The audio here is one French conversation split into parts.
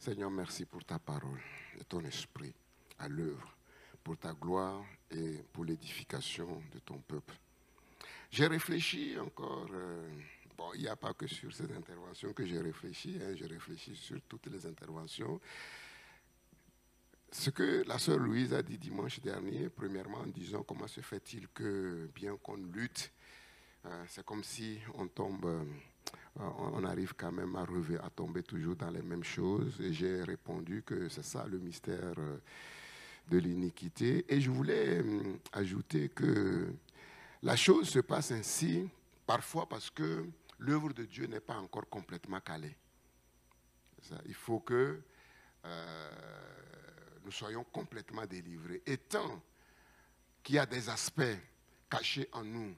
Seigneur, merci pour ta parole et ton esprit à l'œuvre, pour ta gloire et pour l'édification de ton peuple. J'ai réfléchi encore, bon, il n'y a pas que sur ces interventions que j'ai réfléchi, j'ai réfléchi sur toutes les interventions. Ce que la sœur Louise a dit dimanche dernier, premièrement en disant comment se fait-il que bien qu'on lutte, c'est comme si on tombe, on arrive quand même à tomber toujours dans les mêmes choses. Et j'ai répondu que c'est ça le mystère de l'iniquité. Et je voulais ajouter que la chose se passe ainsi, parfois parce que l'œuvre de Dieu n'est pas encore complètement calée. Il faut que nous soyons complètement délivrés. Et tant qu'il y a des aspects cachés en nous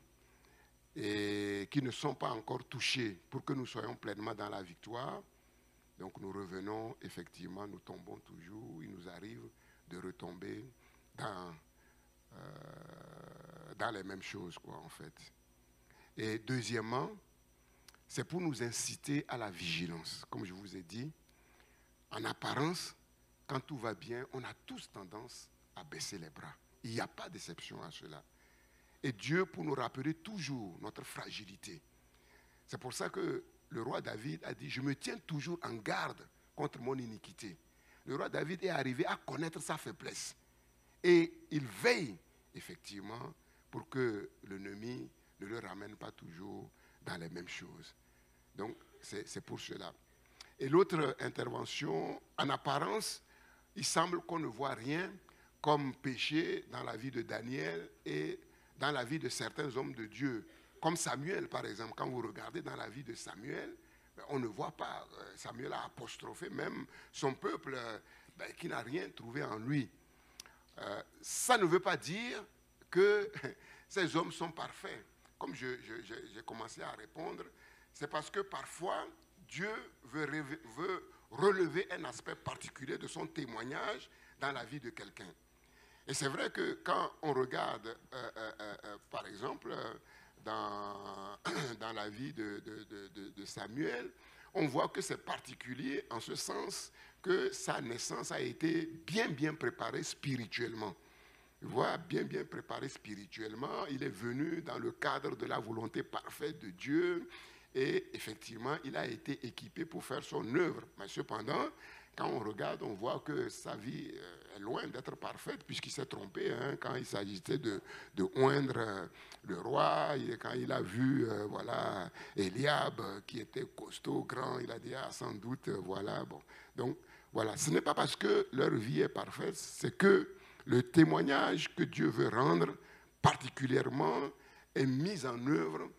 et qui ne sont pas encore touchés pour que nous soyons pleinement dans la victoire, donc nous revenons, effectivement, nous tombons toujours, il nous arrive de retomber dans les mêmes choses, quoi, en fait. Et deuxièmement, c'est pour nous inciter à la vigilance. Comme je vous ai dit, en apparence, quand tout va bien, on a tous tendance à baisser les bras. Il n'y a pas d'exception à cela. Et Dieu, pour nous rappeler toujours notre fragilité. C'est pour ça que le roi David a dit, je me tiens toujours en garde contre mon iniquité. Le roi David est arrivé à connaître sa faiblesse. Et il veille, effectivement, pour que l'ennemi ne le ramène pas toujours dans les mêmes choses. Donc, c'est pour cela. Et l'autre intervention, en apparence, il semble qu'on ne voit rien comme péché dans la vie de Daniel et dans la vie de certains hommes de Dieu. Comme Samuel, par exemple. Quand vous regardez dans la vie de Samuel, on ne voit pas. Samuel a apostrophé même son peuple qui n'a rien trouvé en lui. Ça ne veut pas dire que ces hommes sont parfaits. Comme j'ai commencé à répondre, c'est parce que parfois, Dieu veut relever un aspect particulier de son témoignage dans la vie de quelqu'un. Et c'est vrai que quand on regarde, par exemple, dans la vie de Samuel, on voit que c'est particulier en ce sens que sa naissance a été bien préparée spirituellement. Il voit bien préparé spirituellement. Il est venu dans le cadre de la volonté parfaite de Dieu. Et effectivement, il a été équipé pour faire son œuvre. Mais cependant, quand on regarde, on voit que sa vie est loin d'être parfaite, puisqu'il s'est trompé quand il s'agissait de oindre le roi. Quand il a vu Eliab, qui était costaud, grand, il a dit, sans doute, voilà. Bon. Donc, voilà. Ce n'est pas parce que leur vie est parfaite, c'est que le témoignage que Dieu veut rendre particulièrement est mis en œuvre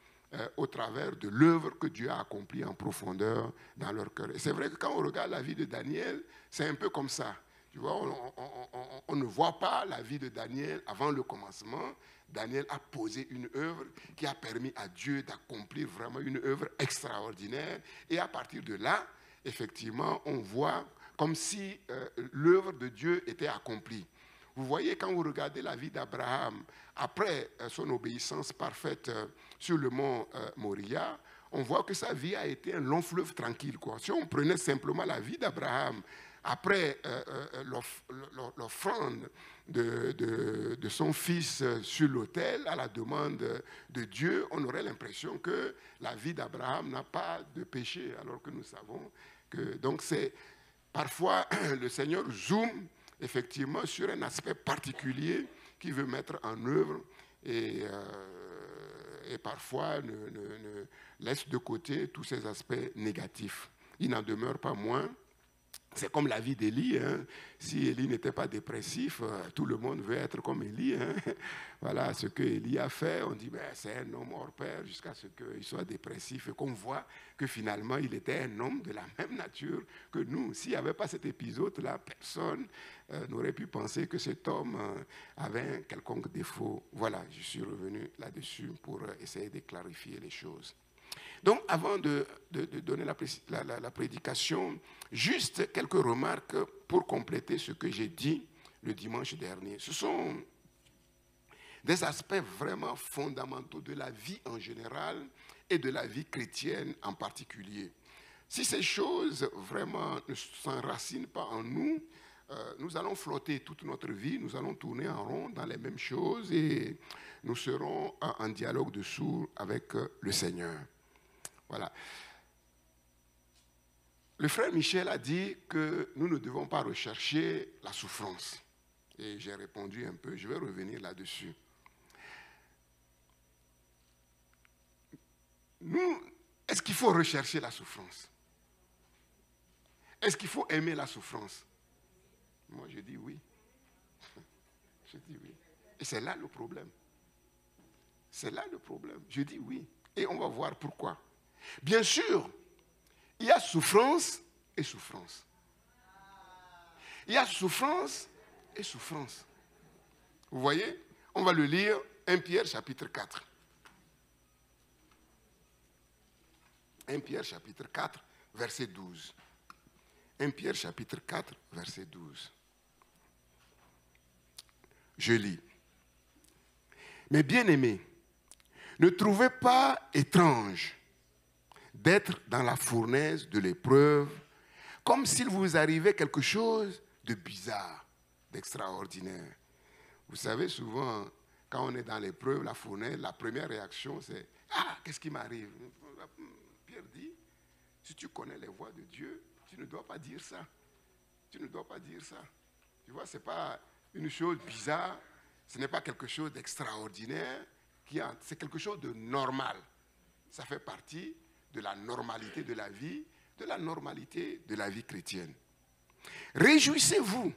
au travers de l'œuvre que Dieu a accomplie en profondeur dans leur cœur. Et c'est vrai que quand on regarde la vie de Daniel, c'est un peu comme ça. Tu vois, on ne voit pas la vie de Daniel avant le commencement. Daniel a posé une œuvre qui a permis à Dieu d'accomplir vraiment une œuvre extraordinaire. Et à partir de là, effectivement, on voit comme si l'œuvre de Dieu était accomplie. Vous voyez, quand vous regardez la vie d'Abraham, après son obéissance parfaite sur le mont Moria, on voit que sa vie a été un long fleuve tranquille, quoi. Si on prenait simplement la vie d'Abraham, après l'offrande de son fils sur l'autel, à la demande de Dieu, on aurait l'impression que la vie d'Abraham n'a pas de péché, alors que nous savons que... Donc c'est parfois le Seigneur zoome effectivement sur un aspect particulier qu'il veut mettre en œuvre et parfois ne laisse de côté tous ces aspects négatifs. Il n'en demeure pas moins. C'est comme la vie d'Élie. Si Élie n'était pas dépressif, tout le monde veut être comme Élie. Voilà ce que Élie a fait. On dit c'est un homme hors pair jusqu'à ce qu'il soit dépressif et qu'on voit que finalement il était un homme de la même nature que nous. S'il n'y avait pas cet épisode-là, personne n'aurait pu penser que cet homme avait un quelconque défaut. Voilà, je suis revenu là-dessus pour essayer de clarifier les choses. Donc, avant de donner la prédication, juste quelques remarques pour compléter ce que j'ai dit le dimanche dernier. Ce sont des aspects vraiment fondamentaux de la vie en général et de la vie chrétienne en particulier. Si ces choses vraiment ne s'enracinent pas en nous, nous allons flotter toute notre vie, nous allons tourner en rond dans les mêmes choses et nous serons en dialogue de sourds avec le Seigneur. Voilà. Le frère Michel a dit que nous ne devons pas rechercher la souffrance. Et j'ai répondu un peu, je vais revenir là-dessus. Nous, est-ce qu'il faut rechercher la souffrance? Est-ce qu'il faut aimer la souffrance? Moi, je dis oui. Je dis oui. Et c'est là le problème. C'est là le problème. Je dis oui. Et on va voir pourquoi. Bien sûr, il y a souffrance et souffrance. Il y a souffrance et souffrance. Vous voyez? On va le lire, 1 Pierre chapitre 4. 1 Pierre chapitre 4, verset 12. 1 Pierre chapitre 4, verset 12. Je lis. Mes bien-aimés, ne trouvez pas étrange d'être dans la fournaise de l'épreuve, comme s'il vous arrivait quelque chose de bizarre, d'extraordinaire. Vous savez, souvent, quand on est dans l'épreuve, la fournaise, la première réaction, c'est « Ah, qu'est-ce qui m'arrive ?» Pierre dit, si tu connais les voies de Dieu, tu ne dois pas dire ça. Tu ne dois pas dire ça. Tu vois, ce n'est pas une chose bizarre, ce n'est pas quelque chose d'extraordinaire, c'est quelque chose de normal. Ça fait partie de la normalité de la vie, de la normalité de la vie chrétienne. Réjouissez-vous,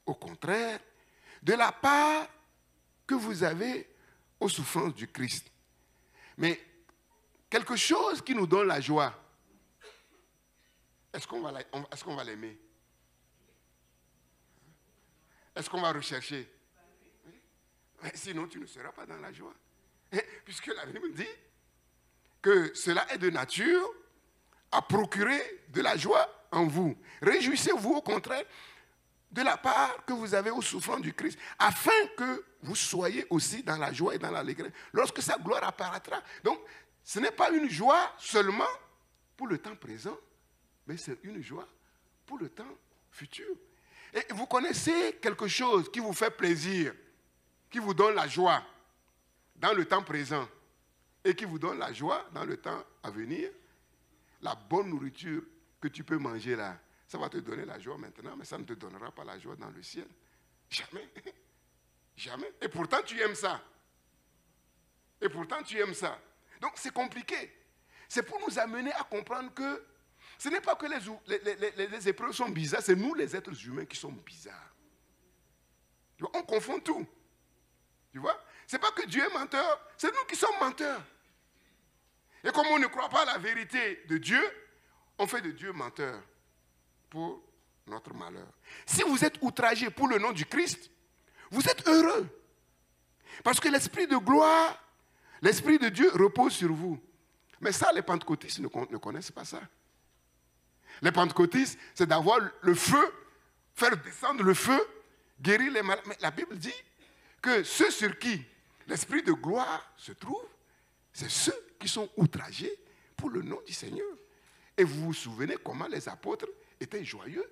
au contraire, de la part que vous avez aux souffrances du Christ. Mais quelque chose qui nous donne la joie, est-ce qu'on va l'aimer? Est-ce qu'on va rechercher? Mais sinon, tu ne seras pas dans la joie. Puisque la Bible dit que cela est de nature à procurer de la joie en vous. Réjouissez-vous au contraire de la part que vous avez aux souffrances du Christ, afin que vous soyez aussi dans la joie et dans l'allégresse lorsque sa gloire apparaîtra. Donc, ce n'est pas une joie seulement pour le temps présent, mais c'est une joie pour le temps futur. Et vous connaissez quelque chose qui vous fait plaisir, qui vous donne la joie dans le temps présent et qui vous donne la joie dans le temps à venir. La bonne nourriture que tu peux manger là, ça va te donner la joie maintenant, mais ça ne te donnera pas la joie dans le ciel. Jamais. Jamais. Et pourtant, tu aimes ça. Et pourtant, tu aimes ça. Donc, c'est compliqué. C'est pour nous amener à comprendre que ce n'est pas que les épreuves sont bizarres, c'est nous, les êtres humains, qui sommes bizarres. Tu vois, on confond tout. Tu vois? Ce n'est pas que Dieu est menteur, c'est nous qui sommes menteurs. Et comme on ne croit pas à la vérité de Dieu, on fait de Dieu menteur pour notre malheur. Si vous êtes outragé pour le nom du Christ, vous êtes heureux. Parce que l'Esprit de gloire, l'Esprit de Dieu repose sur vous. Mais ça, les pentecôtistes ne connaissent pas ça. Les pentecôtistes, c'est d'avoir le feu, faire descendre le feu, guérir les malades. Mais la Bible dit que ceux sur qui l'Esprit de gloire se trouve, c'est ceux qui sont outragés pour le nom du Seigneur. Et vous vous souvenez comment les apôtres étaient joyeux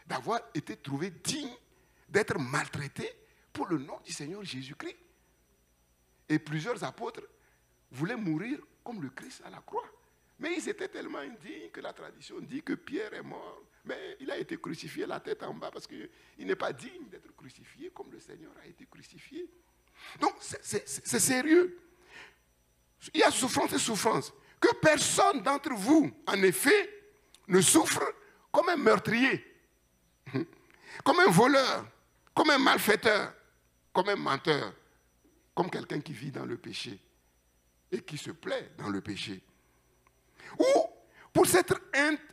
d'avoir été trouvés dignes d'être maltraités pour le nom du Seigneur Jésus-Christ. Et plusieurs apôtres voulaient mourir comme le Christ à la croix. Mais ils étaient tellement indignes que la tradition dit que Pierre est mort. Mais il a été crucifié la tête en bas parce qu'il n'est pas digne d'être crucifié comme le Seigneur a été crucifié. Donc c'est sérieux. Il y a souffrance et souffrance. Que personne d'entre vous, en effet, ne souffre comme un meurtrier, comme un voleur, comme un malfaiteur, comme un menteur, comme quelqu'un qui vit dans le péché et qui se plaît dans le péché. Ou pour s'être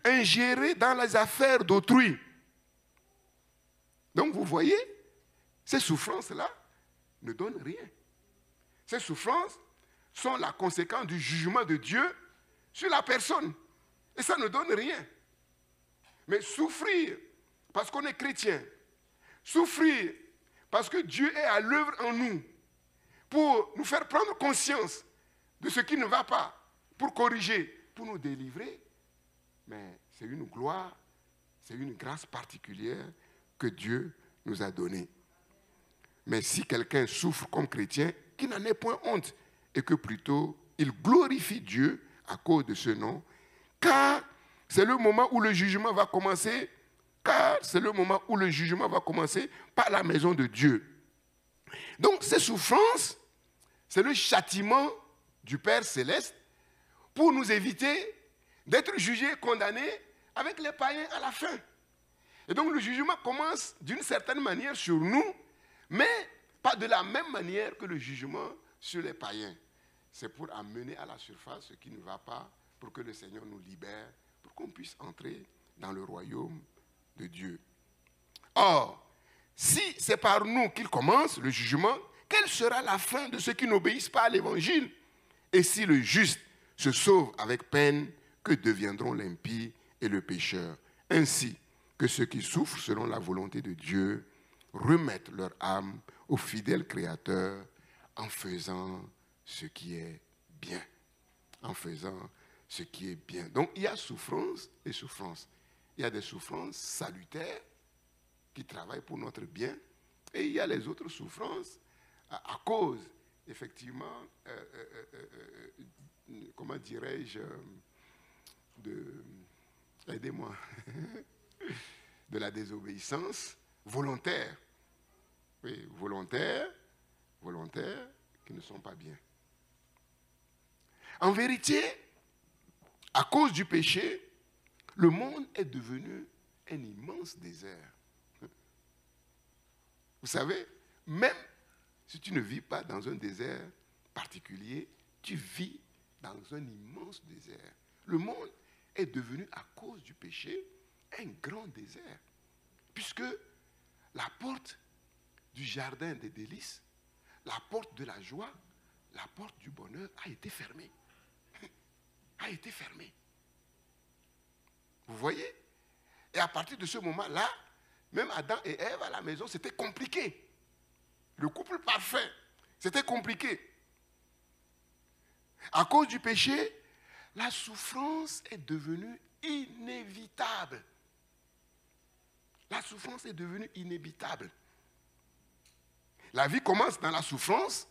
ingéré dans les affaires d'autrui. Donc vous voyez, ces souffrances-là ne donnent rien. Ces souffrances sont la conséquence du jugement de Dieu sur la personne. Et ça ne donne rien. Mais souffrir parce qu'on est chrétien, souffrir parce que Dieu est à l'œuvre en nous, pour nous faire prendre conscience de ce qui ne va pas, pour corriger, pour nous délivrer, mais c'est une gloire, c'est une grâce particulière que Dieu nous a donnée. Mais si quelqu'un souffre comme chrétien, qu'il n'en ait point honte, et que plutôt il glorifie Dieu à cause de ce nom, car c'est le moment où le jugement va commencer, par la maison de Dieu. Donc ces souffrances, c'est le châtiment du Père Céleste pour nous éviter d'être jugés, condamnés avec les païens à la fin. Et donc le jugement commence d'une certaine manière sur nous, mais pas de la même manière que le jugement sur les païens. C'est pour amener à la surface ce qui ne va pas, pour que le Seigneur nous libère, pour qu'on puisse entrer dans le royaume de Dieu. Or, si c'est par nous qu'il commence le jugement, quelle sera la fin de ceux qui n'obéissent pas à l'Évangile? Et si le juste se sauve avec peine, que deviendront l'impie et le pécheur? Ainsi que ceux qui souffrent selon la volonté de Dieu remettent leur âme au fidèle Créateur en faisant ce qui est bien. En faisant ce qui est bien. Donc il y a souffrance et souffrance. Il y a des souffrances salutaires qui travaillent pour notre bien, et il y a les autres souffrances à cause, effectivement, comment dirais-je, aidez-moi, de la désobéissance volontaire. Oui, volontaire, qui ne sont pas bien. En vérité, à cause du péché, le monde est devenu un immense désert. Vous savez, même si tu ne vis pas dans un désert particulier, tu vis dans un immense désert. Le monde est devenu, à cause du péché, un grand désert. Puisque la porte du jardin des délices, la porte de la joie, la porte du bonheur a été fermée. A été fermée. Vous voyez? Et à partir de ce moment-là, même Adam et Ève à la maison, c'était compliqué. Le couple parfait, c'était compliqué. À cause du péché, la souffrance est devenue inévitable. La souffrance est devenue inévitable. La vie commence dans la souffrance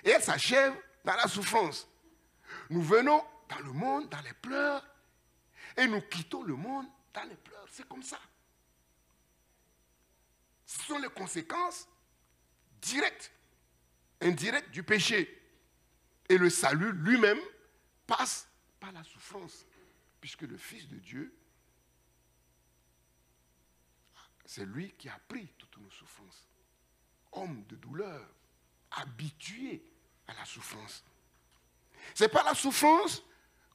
et elle s'achève dans la souffrance. Nous venons dans le monde, dans les pleurs, et nous quittons le monde dans les pleurs. C'est comme ça. Ce sont les conséquences directes, indirectes du péché. Et le salut lui-même passe par la souffrance, puisque le Fils de Dieu, c'est lui qui a pris toutes nos souffrances. Homme de douleur, habitué à la souffrance. C'est par la souffrance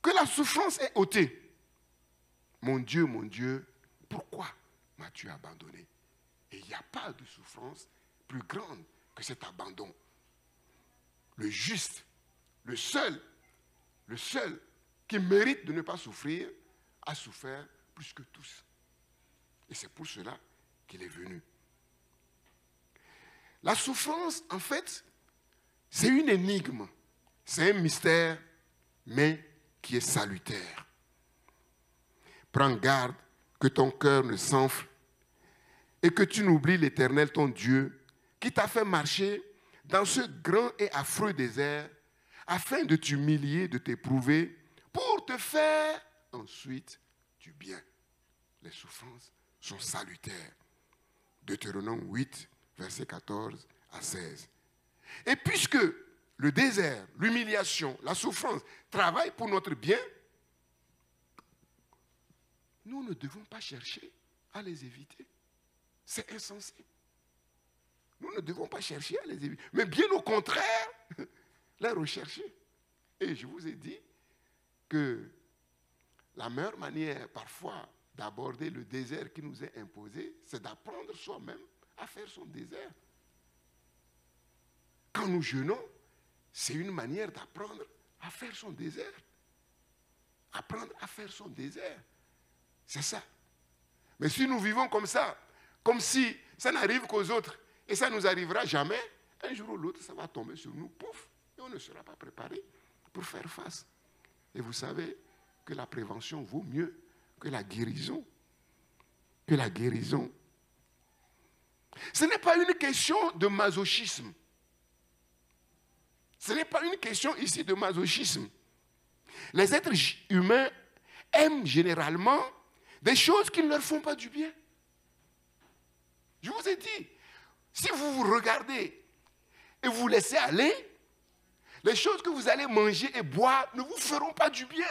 que la souffrance est ôtée. Mon Dieu, pourquoi m'as-tu abandonné? Et il n'y a pas de souffrance plus grande que cet abandon. Le juste, le seul qui mérite de ne pas souffrir, a souffert plus que tous. Et c'est pour cela qu'il est venu. La souffrance, en fait, c'est une énigme. C'est un mystère, mais qui est salutaire. Prends garde que ton cœur ne s'enfle et que tu n'oublies l'Éternel, ton Dieu, qui t'a fait marcher dans ce grand et affreux désert, afin de t'humilier, de t'éprouver, pour te faire ensuite du bien. Les souffrances sont salutaires. Deutéronome 8, versets 14 à 16. Et puisque le désert, l'humiliation, la souffrance travaillent pour notre bien, nous ne devons pas chercher à les éviter. C'est insensé. Nous ne devons pas chercher à les éviter, mais bien au contraire, les rechercher. Et je vous ai dit que la meilleure manière parfois d'aborder le désert qui nous est imposé, c'est d'apprendre soi-même à faire son désert. Quand nous jeûnons, c'est une manière d'apprendre à faire son désert. Apprendre à faire son désert. C'est ça. Mais si nous vivons comme ça, comme si ça n'arrive qu'aux autres, et ça ne nous arrivera jamais, un jour ou l'autre, ça va tomber sur nous, pouf, et on ne sera pas préparé pour faire face. Et vous savez que la prévention vaut mieux que la guérison. Que la guérison. Ce n'est pas une question de masochisme. Ce n'est pas une question ici de masochisme. Les êtres humains aiment généralement des choses qui ne leur font pas du bien. Je vous ai dit, si vous vous regardez et vous laissez aller, les choses que vous allez manger et boire ne vous feront pas du bien.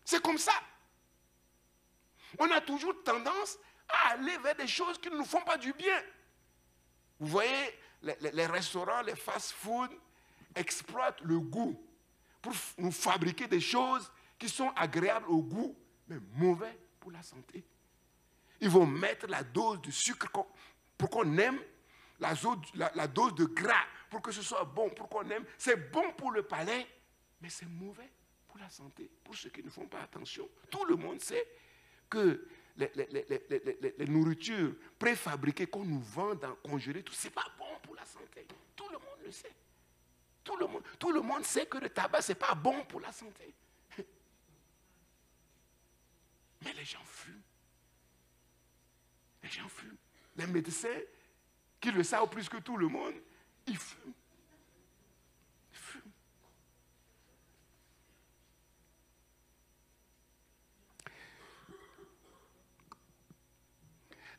C'est comme ça. On a toujours tendance à aller vers des choses qui ne nous font pas du bien. Vous voyez, les restaurants, les fast-food exploitent le goût pour nous fabriquer des choses qui sont agréables au goût, mais mauvais pour la santé. Ils vont mettre la dose de sucre pour qu'on aime, la dose de gras pour que ce soit bon, pour qu'on aime. C'est bon pour le palais, mais c'est mauvais pour la santé, pour ceux qui ne font pas attention. Tout le monde sait que les nourritures préfabriquées qu'on nous vend dans congelées, ce n'est pas bon pour la santé. Tout le monde le sait. Tout le monde sait que le tabac, ce n'est pas bon pour la santé. Mais les gens fument. Les gens fument. Les médecins, qui le savent plus que tout le monde, ils fument. Ils fument.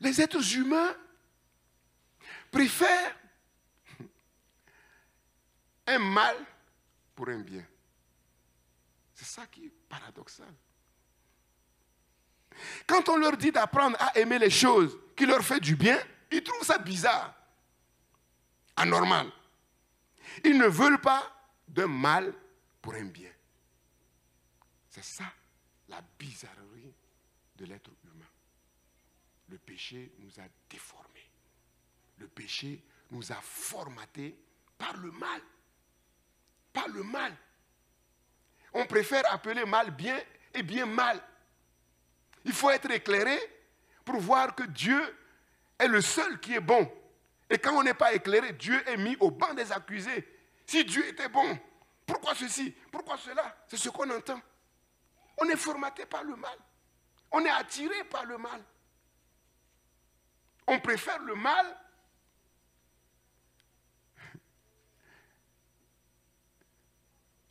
Les êtres humains préfèrent un mal pour un bien. C'est ça qui est paradoxal. Quand on leur dit d'apprendre à aimer les choses qui leur font du bien, ils trouvent ça bizarre, anormal. Ils ne veulent pas d'un mal pour un bien. C'est ça la bizarrerie de l'être humain. Le péché nous a déformés. Le péché nous a formatés par le mal. Par le mal. On préfère appeler mal bien et bien mal. Il faut être éclairé pour voir que Dieu est le seul qui est bon. Et quand on n'est pas éclairé, Dieu est mis au banc des accusés. Si Dieu était bon, pourquoi ceci? Pourquoi cela? C'est ce qu'on entend. On est formaté par le mal. On est attiré par le mal. On préfère le mal.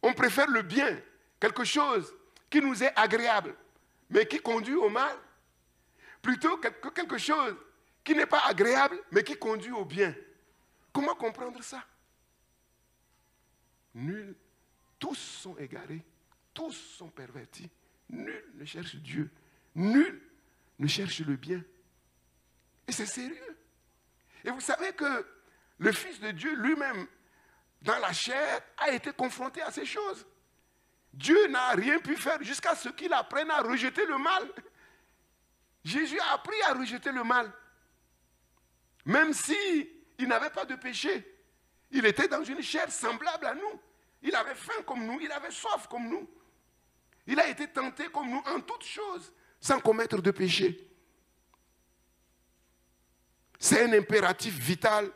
On préfère le bien, quelque chose qui nous est agréable, mais qui conduit au mal, plutôt que quelque chose qui n'est pas agréable, mais qui conduit au bien. Comment comprendre ça? Nul, tous sont égarés, tous sont pervertis. Nul ne cherche Dieu. Nul ne cherche le bien. Et c'est sérieux. Et vous savez que le Fils de Dieu lui-même, dans la chair, a été confronté à ces choses. Dieu n'a rien pu faire jusqu'à ce qu'il apprenne à rejeter le mal. Jésus a appris à rejeter le mal. Même s'il n'avait pas de péché. Il était dans une chair semblable à nous. Il avait faim comme nous, il avait soif comme nous. Il a été tenté comme nous en toutes choses, sans commettre de péché. C'est un impératif vital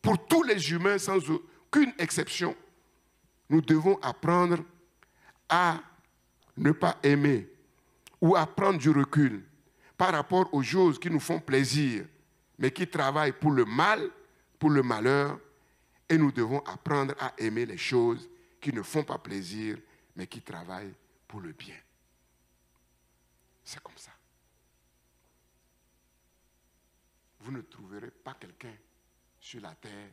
pour tous les humains, sans aucune exception. Nous devons apprendre à ne pas aimer ou à prendre du recul par rapport aux choses qui nous font plaisir, mais qui travaillent pour le mal, pour le malheur, et nous devons apprendre à aimer les choses qui ne font pas plaisir, mais qui travaillent pour le bien. C'est comme ça. Vous ne trouverez pas quelqu'un sur la terre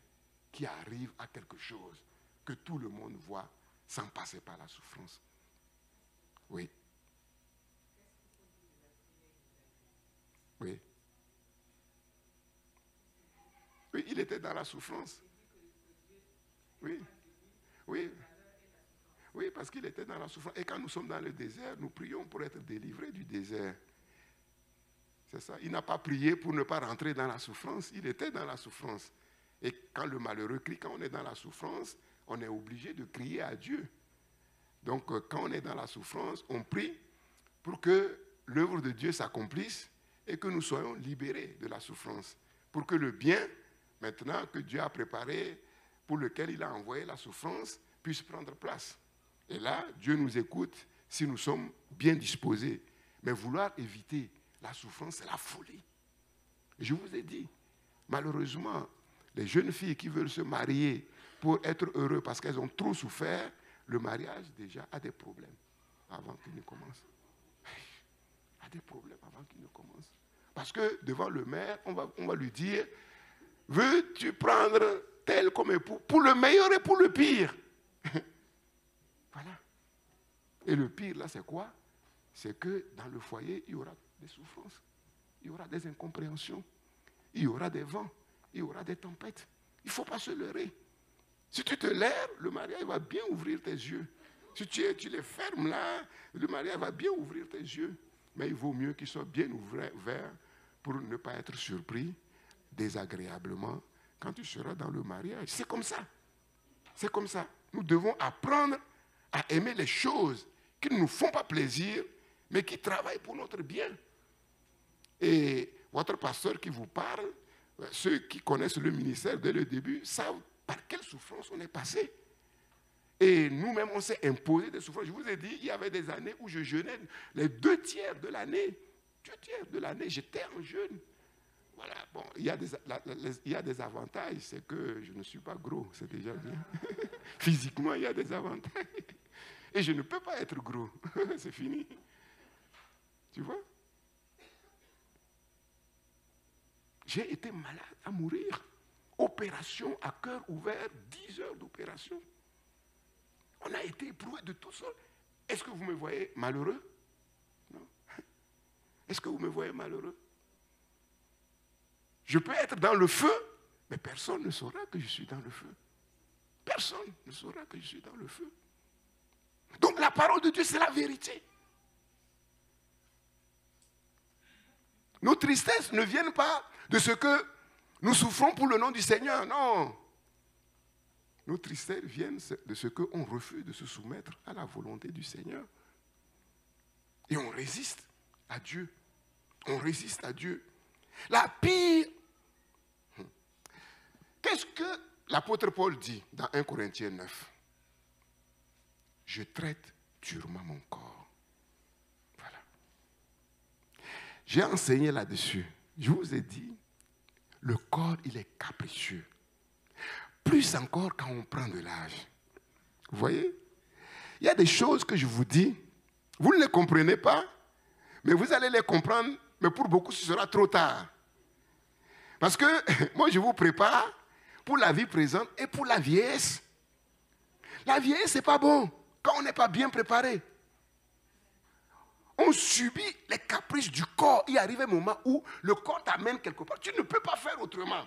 qui arrive à quelque chose que tout le monde voit sans passer par la souffrance. Oui. Oui. Oui, il était dans la souffrance. Oui. Oui. Oui, parce qu'il était dans la souffrance. Et quand nous sommes dans le désert, nous prions pour être délivrés du désert. C'est ça. Il n'a pas prié pour ne pas rentrer dans la souffrance. Il était dans la souffrance. Et quand le malheureux crie, quand on est dans la souffrance, on est obligé de crier à Dieu. Donc, quand on est dans la souffrance, on prie pour que l'œuvre de Dieu s'accomplisse et que nous soyons libérés de la souffrance. Pour que le bien, maintenant que Dieu a préparé, pour lequel il a envoyé la souffrance, puisse prendre place. Et là, Dieu nous écoute si nous sommes bien disposés. Mais vouloir éviter la souffrance, c'est la folie. Je vous ai dit, malheureusement, les jeunes filles qui veulent se marier pour être heureux parce qu'elles ont trop souffert, le mariage déjà a des problèmes avant qu'il ne commence. A des problèmes avant qu'il ne commence. Parce que devant le maire, on va lui dire, veux-tu prendre tel comme époux pour le meilleur et pour le pire? Voilà. Et le pire, là, c'est quoi? C'est que dans le foyer, il y aura des souffrances, il y aura des incompréhensions, il y aura des vents, il y aura des tempêtes. Il ne faut pas se leurrer. Si tu te lèves, le mariage va bien ouvrir tes yeux. Si tu les fermes là, le mariage va bien ouvrir tes yeux. Mais il vaut mieux qu'ils soient bien ouverts pour ne pas être surpris désagréablement quand tu seras dans le mariage. C'est comme ça. C'est comme ça. Nous devons apprendre à aimer les choses qui ne nous font pas plaisir, mais qui travaillent pour notre bien. Et votre pasteur qui vous parle, ceux qui connaissent le ministère dès le début, savent par quelle souffrance on est passé. Et nous-mêmes, on s'est imposé des souffrances. Je vous ai dit, il y avait des années où je jeûnais les 2/3 de l'année. 2/3 de l'année, j'étais en jeûne. Voilà, bon, il y a des avantages, c'est que je ne suis pas gros, c'est déjà bien. Physiquement, il y a des avantages. Et je ne peux pas être gros, c'est fini. Tu vois? J'ai été malade à mourir. Opération à cœur ouvert, 10 heures d'opération. On a été éprouvé de tout ça. Est-ce que vous me voyez malheureux? Non. Est-ce que vous me voyez malheureux? Je peux être dans le feu, mais personne ne saura que je suis dans le feu. Personne ne saura que je suis dans le feu. Donc la parole de Dieu, c'est la vérité. Nos tristesses ne viennent pas de ce que nous souffrons pour le nom du Seigneur, non. Nos tristesses viennent de ce qu'on refuse de se soumettre à la volonté du Seigneur. Et on résiste à Dieu. On résiste à Dieu. La pire. Qu'est-ce que l'apôtre Paul dit dans 1 Corinthiens 9? Je traite durement mon corps. Voilà. J'ai enseigné là-dessus. Je vous ai dit, le corps, il est capricieux. Plus encore quand on prend de l'âge. Vous voyez? Il y a des choses que je vous dis, vous ne les comprenez pas, mais vous allez les comprendre, mais pour beaucoup, ce sera trop tard. Parce que moi, je vous prépare pour la vie présente et pour la vieillesse. La vieillesse, ce n'est pas bon quand on n'est pas bien préparé. On subit les caprices du corps. Il arrive un moment où le corps t'amène quelque part. Tu ne peux pas faire autrement.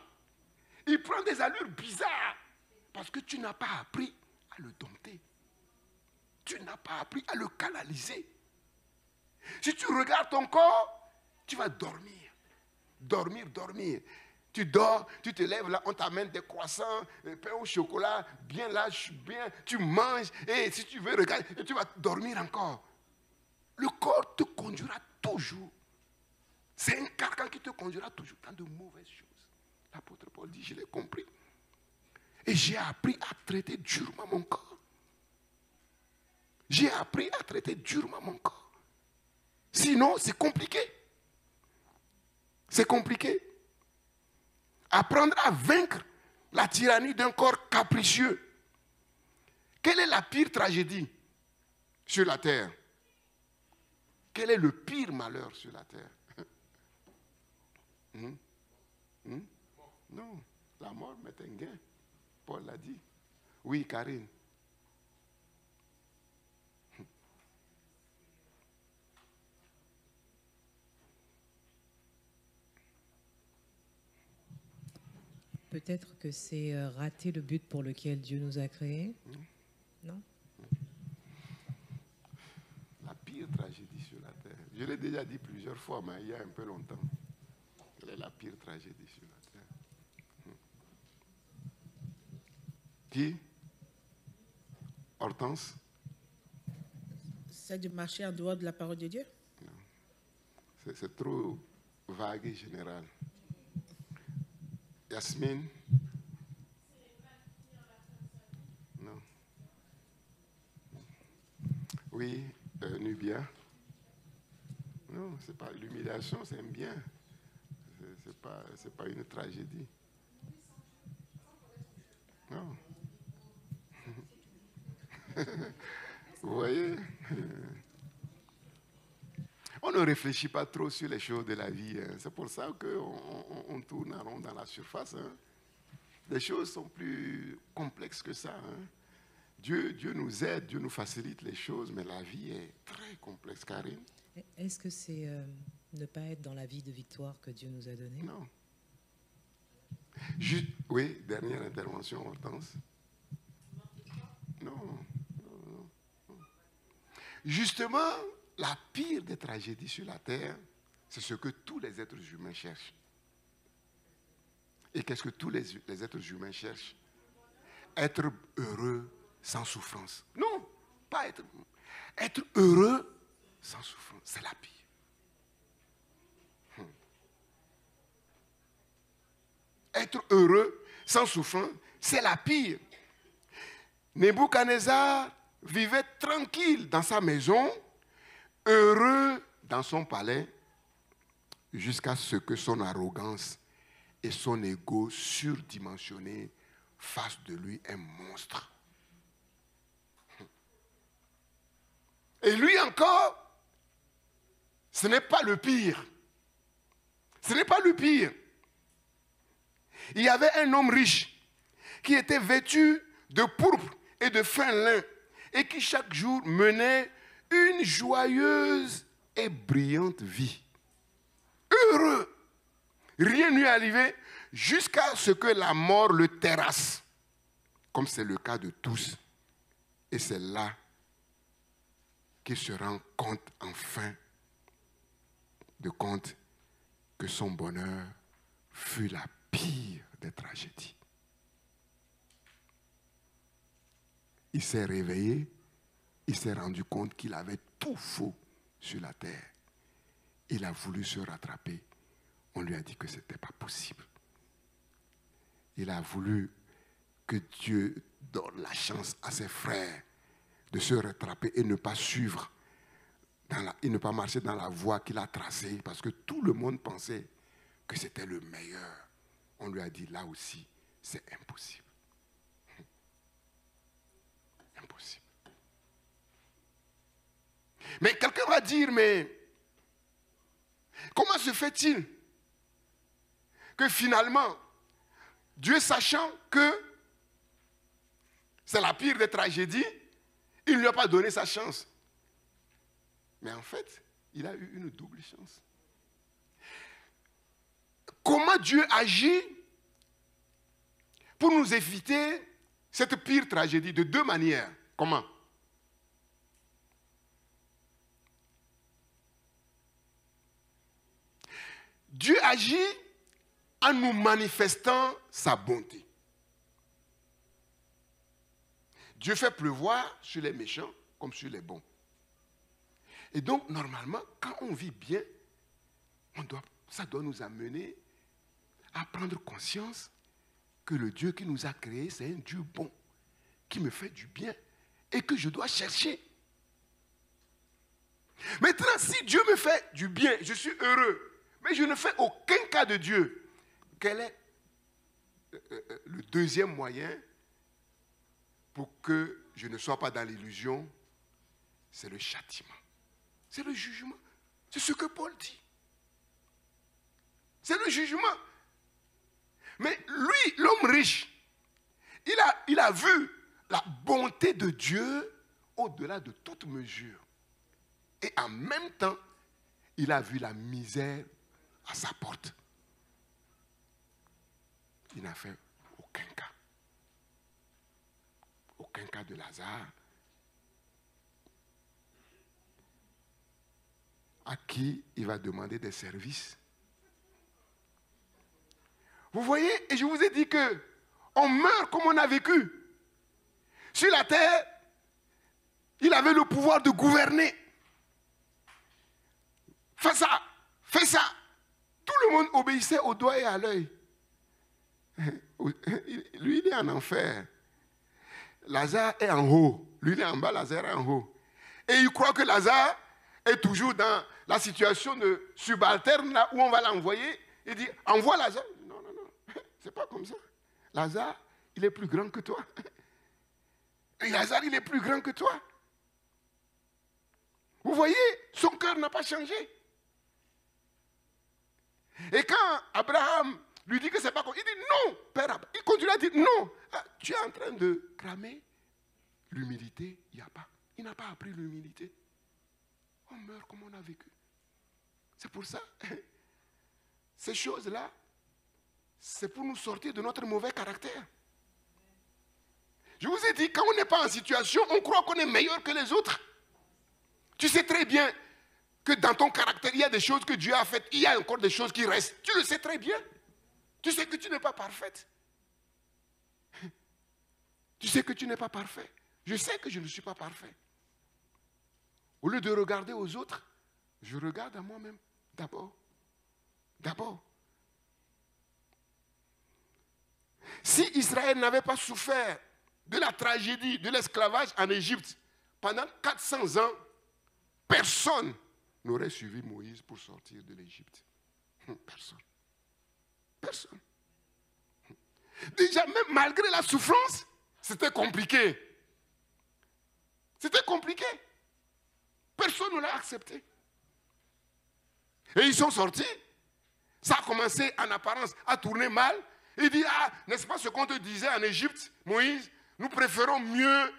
Il prend des allures bizarres parce que tu n'as pas appris à le dompter. Tu n'as pas appris à le canaliser. Si tu regardes ton corps, tu vas dormir. Dormir. Tu dors, tu te lèves là, on t'amène des croissants, des pains au chocolat, bien là, bien, tu manges, et si tu veux regarder, tu vas dormir encore. Le corps te conduira toujours. C'est un carcan qui te conduira toujours dans de mauvaises choses. L'apôtre Paul dit, je l'ai compris. Et j'ai appris à traiter durement mon corps. J'ai appris à traiter durement mon corps. Sinon, c'est compliqué. C'est compliqué. Apprendre à vaincre la tyrannie d'un corps capricieux. Quelle est la pire tragédie sur la terre? Quel est le pire malheur sur la terre? Non, la mort m'est un gain. Paul l'a dit. Oui, Karine. Peut-être que c'est rater le but pour lequel Dieu nous a créés. Non? La pire tragédie sur la terre. Je l'ai déjà dit plusieurs fois, mais il y a un peu longtemps. Quelle est la pire tragédie sur la terre? Qui? Hortense? C'est de marcher en dehors de la parole de Dieu? Non. C'est trop vague et général. Yasmine? Non. Oui, Nubia? Non, c'est pas l'humiliation, c'est un bien. C'est pas une tragédie. Non. Vous voyez? On ne réfléchit pas trop sur les choses de la vie. Hein. C'est pour ça qu'on tourne en rond dans la surface. Hein. Les choses sont plus complexes que ça. Hein. Dieu nous aide, Dieu nous facilite les choses, mais la vie est très complexe, Karine. Est-ce que c'est ne pas être dans la vie de victoire que Dieu nous a donnée? Non. Oui, dernière intervention, Hortense. Non. Justement, la pire des tragédies sur la terre, c'est ce que tous les êtres humains cherchent. Et qu'est-ce que tous les êtres humains cherchent? Être heureux sans souffrance. Non, pas être heureux sans souffrance, c'est la pire. Être heureux sans souffrance, c'est la pire. Nebuchadnezzar vivait tranquille dans sa maison, heureux dans son palais, jusqu'à ce que son arrogance et son ego surdimensionné fassent de lui un monstre. Et lui encore, ce n'est pas le pire. Ce n'est pas le pire. Il y avait un homme riche qui était vêtu de pourpre et de fin lin et qui chaque jour menait une joyeuse et brillante vie. Heureux. Rien ne lui arrivait jusqu'à ce que la mort le terrasse, comme c'est le cas de tous. Et c'est là qu'il se rend compte, enfin, que son bonheur fut la pire des tragédies. Il s'est réveillé, il s'est rendu compte qu'il avait tout faux sur la terre. Il a voulu se rattraper. On lui a dit que ce n'était pas possible. Il a voulu que Dieu donne la chance à ses frères de se rattraper et ne pas suivre, et ne pas marcher dans la voie qu'il a tracée, parce que tout le monde pensait que c'était le meilleur. On lui a dit, là aussi, c'est impossible. Impossible. Mais quelqu'un va dire, mais comment se fait-il que finalement, Dieu sachant que c'est la pire des tragédies, il ne lui a pas donné sa chance. Mais en fait, il a eu une double chance. Comment Dieu agit pour nous éviter cette pire tragédie? De deux manières. Comment? Dieu agit en nous manifestant sa bonté. Dieu fait pleuvoir sur les méchants comme sur les bons. Et donc, normalement, quand on vit bien, ça doit nous amener à prendre conscience que le Dieu qui nous a créés, c'est un Dieu bon, qui me fait du bien et que je dois chercher. Maintenant, si Dieu me fait du bien, je suis heureux, mais je ne fais aucun cas de Dieu, quel est le deuxième moyen pour que je ne sois pas dans l'illusion? C'est le châtiment. C'est le jugement. C'est ce que Paul dit. C'est le jugement. Mais lui, l'homme riche, il a vu la bonté de Dieu au-delà de toute mesure. Et en même temps, il a vu la misère à sa porte. Il n'a fait aucun cas. Aucun cas de Lazare. À qui il va demander des services. Vous voyez, et je vous ai dit que on meurt comme on a vécu. Sur la terre, il avait le pouvoir de gouverner. Fais ça, fais ça. Tout le monde obéissait au doigt et à l'œil. Lui, il est en enfer. Lazare est en haut. Lui, il est en bas, Lazare est en haut. Et il croit que Lazare est toujours dans la situation de subalterne, là où on va l'envoyer, il dit, envoie Lazare. Non, non, non, c'est pas comme ça. Lazare, il est plus grand que toi. Et Lazare, il est plus grand que toi. Vous voyez, son cœur n'a pas changé. Et quand Abraham lui dit que c'est pas comme, il dit non, père Abraham. Il continue à dire non. Ah, tu es en train de cramer l'humilité, il n'y a pas. Il n'a pas appris l'humilité. On meurt comme on a vécu. C'est pour ça. Ces choses-là, c'est pour nous sortir de notre mauvais caractère. Je vous ai dit, quand on n'est pas en situation, on croit qu'on est meilleur que les autres. Tu sais très bien que dans ton caractère, il y a des choses que Dieu a faites, il y a encore des choses qui restent. Tu le sais très bien. Tu sais que tu n'es pas parfaite. Tu sais que tu n'es pas parfait. Je sais que je ne suis pas parfait. Au lieu de regarder aux autres, je regarde à moi-même d'abord. D'abord. Si Israël n'avait pas souffert de la tragédie de l'esclavage en Égypte pendant 400 ans, personne n'aurait suivi Moïse pour sortir de l'Égypte. Personne. Personne. Déjà, même malgré la souffrance, c'était compliqué. C'était compliqué. Personne ne l'a accepté. Et ils sont sortis. Ça a commencé en apparence à tourner mal. Il dit, ah, n'est-ce pas ce qu'on te disait en Égypte, Moïse, nous préférons mieux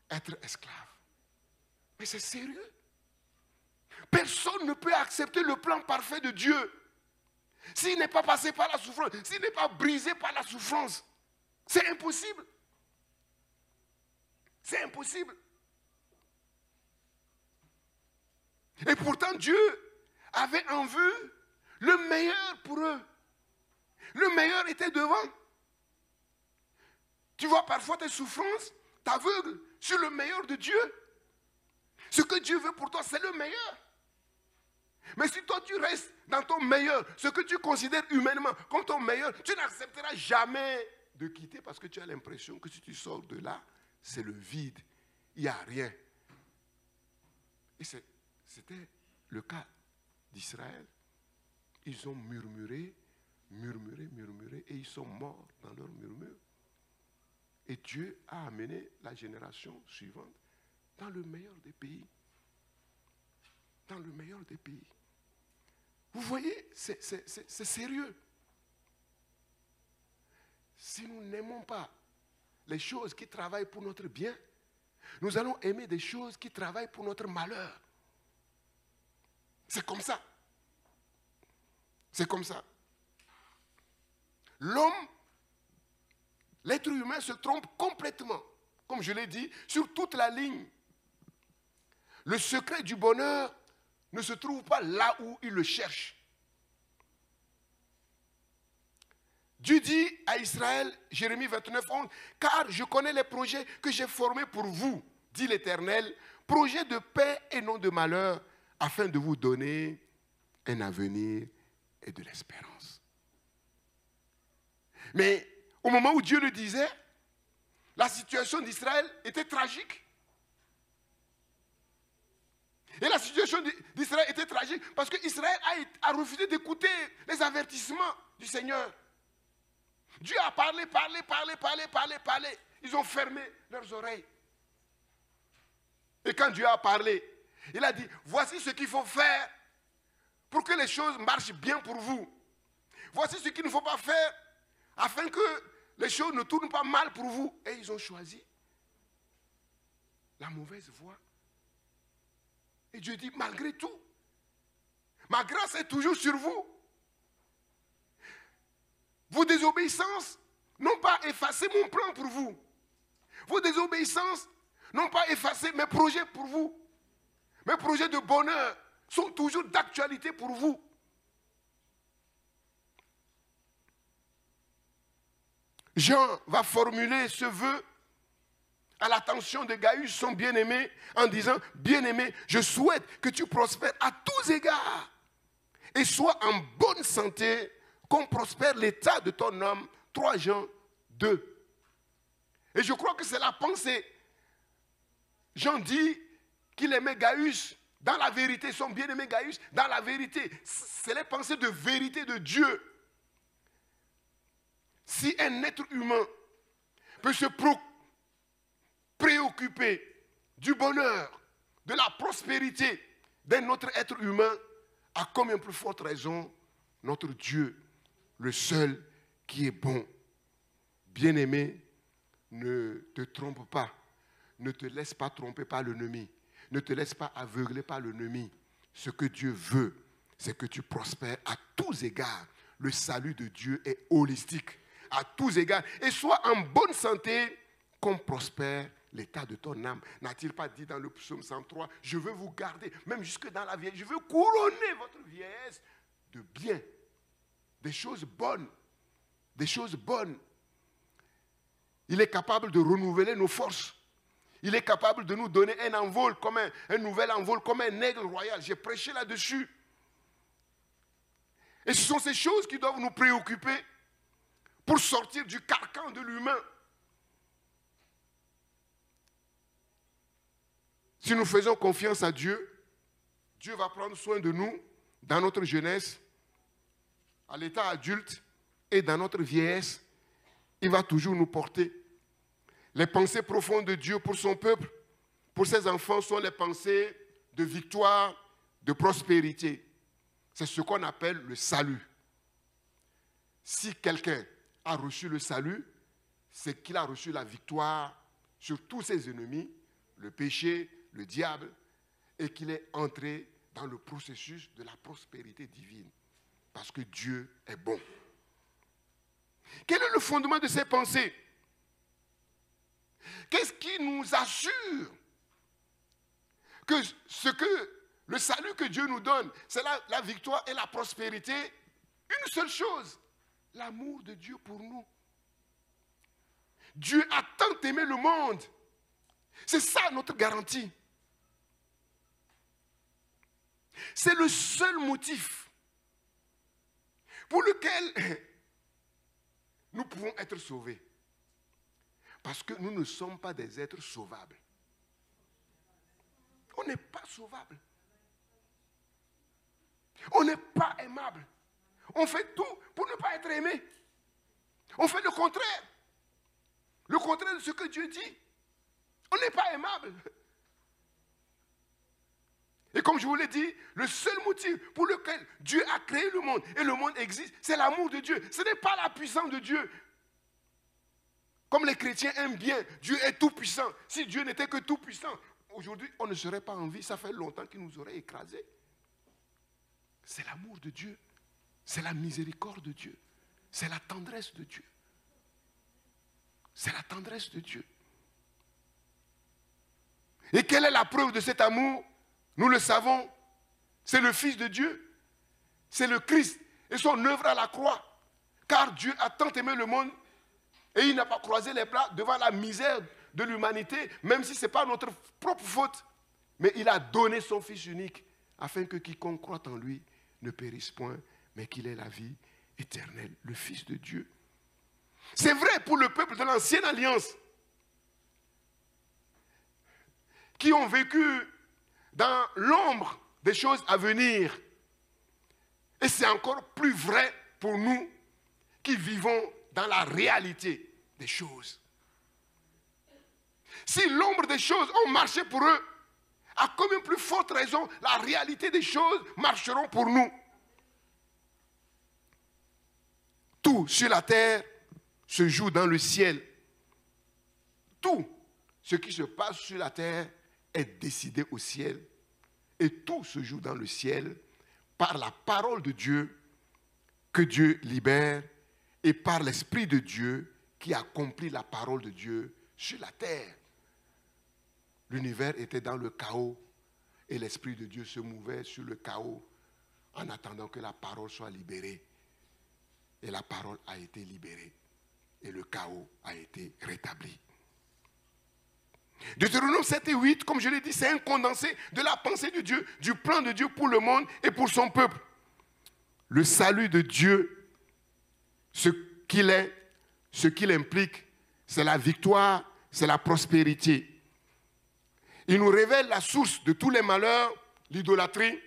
être esclaves. Mais c'est sérieux. Personne ne peut accepter le plan parfait de Dieu s'il n'est pas passé par la souffrance, s'il n'est pas brisé par la souffrance. C'est impossible. C'est impossible. Et pourtant, Dieu avait en vue le meilleur pour eux. Le meilleur était devant. Tu vois parfois tes souffrances t'aveugles sur le meilleur de Dieu. Ce que Dieu veut pour toi, c'est le meilleur. Mais si toi tu restes dans ton meilleur, ce que tu considères humainement comme ton meilleur, tu n'accepteras jamais de quitter parce que tu as l'impression que si tu sors de là, c'est le vide. Il n'y a rien. Et c'était le cas d'Israël. Ils ont murmuré, murmuré, murmuré, et ils sont morts dans leur murmure. Et Dieu a amené la génération suivante dans le meilleur des pays. Dans le meilleur des pays. Vous voyez, c'est sérieux. Si nous n'aimons pas les choses qui travaillent pour notre bien, nous allons aimer des choses qui travaillent pour notre malheur. C'est comme ça. C'est comme ça. L'homme, l'être humain se trompe complètement, comme je l'ai dit, sur toute la ligne. Le secret du bonheur ne se trouve pas là où il le cherche. Dieu dit à Israël, Jérémie 29, 11, « Car je connais les projets que j'ai formés pour vous, dit l'Éternel, projets de paix et non de malheur, afin de vous donner un avenir et de l'espérance. » Mais au moment où Dieu le disait, la situation d'Israël était tragique. Et la situation d'Israël était tragique parce qu'Israël a refusé d'écouter les avertissements du Seigneur. Dieu a parlé. Ils ont fermé leurs oreilles. Et quand Dieu a parlé, il a dit, voici ce qu'il faut faire pour que les choses marchent bien pour vous. Voici ce qu'il ne faut pas faire afin que les choses ne tournent pas mal pour vous. Et ils ont choisi la mauvaise voie. Et Dieu dit, malgré tout, ma grâce est toujours sur vous. Vos désobéissances n'ont pas effacé mon plan pour vous. Vos désobéissances n'ont pas effacé mes projets pour vous. Mes projets de bonheur sont toujours d'actualité pour vous. Jean va formuler ce vœu à l'attention de Gaius, son bien-aimé, en disant, bien-aimé, je souhaite que tu prospères à tous égards et sois en bonne santé, qu'on prospère l'état de ton âme. 3 Jean 2. Et je crois que c'est la pensée. Jean dit qu'il aimait Gaius. Dans la vérité, son bien-aimé Gaius, dans la vérité. C'est les pensées de vérité de Dieu. Si un être humain peut se préoccuper du bonheur, de la prospérité d'un autre être humain, à combien plus forte raison notre Dieu, le seul qui est bon. Bien-aimé, ne te trompe pas. Ne te laisse pas tromper par l'ennemi. Ne te laisse pas aveugler par l'ennemi. Ce que Dieu veut, c'est que tu prospères à tous égards. Le salut de Dieu est holistique. À tous égards. Et sois en bonne santé, comme prospère l'état de ton âme. N'a-t-il pas dit dans le psaume 103, je veux vous garder, même jusque dans la vieillesse, je veux couronner votre vieillesse de bien, des choses bonnes, des choses bonnes. Il est capable de renouveler nos forces. Il est capable de nous donner un envol, comme un nouvel envol, comme un aigle royal. J'ai prêché là-dessus. Et ce sont ces choses qui doivent nous préoccuper pour sortir du carcan de l'humain. Si nous faisons confiance à Dieu, Dieu va prendre soin de nous dans notre jeunesse, à l'état adulte et dans notre vieillesse. Il va toujours nous porter. Les pensées profondes de Dieu pour son peuple, pour ses enfants, sont les pensées de victoire, de prospérité. C'est ce qu'on appelle le salut. Si quelqu'un a reçu le salut, c'est qu'il a reçu la victoire sur tous ses ennemis, le péché, le diable, et qu'il est entré dans le processus de la prospérité divine. Parce que Dieu est bon. Quel est le fondement de ces pensées? Qu'est-ce qui nous assure que le salut que Dieu nous donne, c'est la victoire et la prospérité? Une seule chose, l'amour de Dieu pour nous. Dieu a tant aimé le monde. C'est ça notre garantie. C'est le seul motif pour lequel nous pouvons être sauvés. Parce que nous ne sommes pas des êtres sauvables. On n'est pas sauvable. On n'est pas aimable. On fait tout pour ne pas être aimé. On fait le contraire. Le contraire de ce que Dieu dit. On n'est pas aimable. Et comme je vous l'ai dit, le seul motif pour lequel Dieu a créé le monde et le monde existe, c'est l'amour de Dieu. Ce n'est pas la puissance de Dieu. Comme les chrétiens aiment bien, Dieu est tout puissant. Si Dieu n'était que tout puissant, aujourd'hui, on ne serait pas en vie. Ça fait longtemps qu'il nous aurait écrasés. C'est l'amour de Dieu. C'est la miséricorde de Dieu. C'est la tendresse de Dieu. C'est la tendresse de Dieu. Et quelle est la preuve de cet amour? Nous le savons. C'est le Fils de Dieu. C'est le Christ et son œuvre à la croix. Car Dieu a tant aimé le monde et il n'a pas croisé les bras devant la misère de l'humanité, même si ce n'est pas notre propre faute. Mais il a donné son Fils unique afin que quiconque croit en lui ne périsse point, mais qu'il ait la vie éternelle, le Fils de Dieu. C'est vrai pour le peuple de l'ancienne alliance qui ont vécu dans l'ombre des choses à venir. Et c'est encore plus vrai pour nous qui vivons dans la réalité des choses. Si l'ombre des choses ont marché pour eux, à combien plus forte raison la réalité des choses marcheront pour nous? Tout sur la terre se joue dans le ciel. Tout ce qui se passe sur la terre est décidé au ciel. Et tout se joue dans le ciel par la parole de Dieu que Dieu libère et par l'Esprit de Dieu qui accomplit la parole de Dieu sur la terre. L'univers était dans le chaos et l'Esprit de Dieu se mouvait sur le chaos en attendant que la parole soit libérée. Et la parole a été libérée et le chaos a été rétabli. Deutéronome 7 et 8, comme je l'ai dit, c'est un condensé de la pensée de Dieu, du plan de Dieu pour le monde et pour son peuple. Le salut de Dieu, ce qu'il est, ce qu'il implique, c'est la victoire, c'est la prospérité. Il nous révèle la source de tous les malheurs, l'idolâtrie,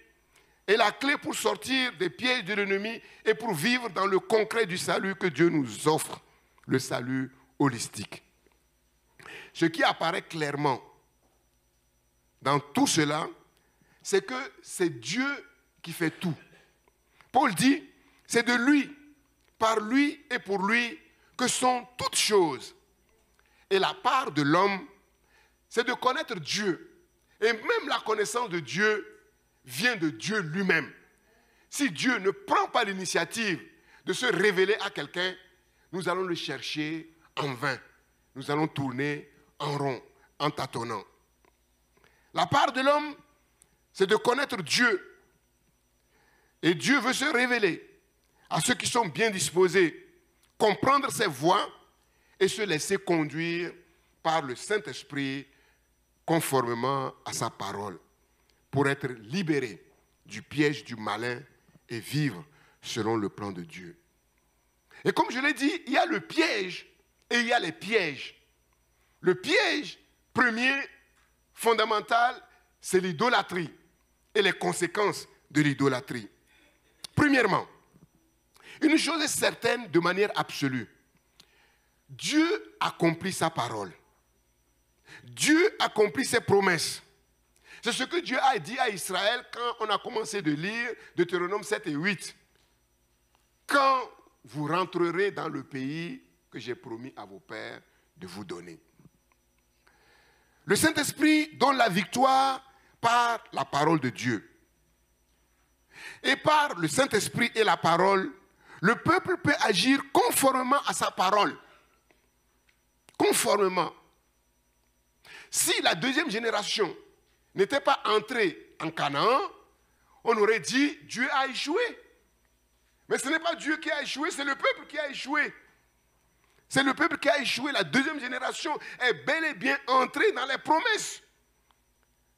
et la clé pour sortir des pièges de l'ennemi et pour vivre dans le concret du salut que Dieu nous offre, le salut holistique. Ce qui apparaît clairement dans tout cela, c'est que c'est Dieu qui fait tout. Paul dit, c'est de lui, par lui et pour lui que sont toutes choses. Et la part de l'homme, c'est de connaître Dieu. Et même la connaissance de Dieu vient de Dieu lui-même. Si Dieu ne prend pas l'initiative de se révéler à quelqu'un, nous allons le chercher en vain. Nous allons tourner en rond, en tâtonnant. La part de l'homme, c'est de connaître Dieu. Et Dieu veut se révéler à ceux qui sont bien disposés, comprendre ses voies et se laisser conduire par le Saint-Esprit conformément à sa parole, pour être libérés du piège du malin et vivre selon le plan de Dieu. Et comme je l'ai dit, il y a le piège et il y a les pièges. Le piège premier, fondamental, c'est l'idolâtrie et les conséquences de l'idolâtrie. Premièrement, une chose est certaine de manière absolue. Dieu accomplit sa parole. Dieu accomplit ses promesses. C'est ce que Dieu a dit à Israël quand on a commencé de lire Deutéronome 7 et 8. Quand vous rentrerez dans le pays que j'ai promis à vos pères de vous donner. Le Saint-Esprit donne la victoire par la parole de Dieu. Et par le Saint-Esprit et la parole, le peuple peut agir conformément à sa parole. Conformément. Si la deuxième génération n'était pas entrée en Canaan, on aurait dit Dieu a échoué. Mais ce n'est pas Dieu qui a échoué, c'est le peuple qui a échoué. C'est le peuple qui a échoué. La deuxième génération est bel et bien entrée dans les promesses.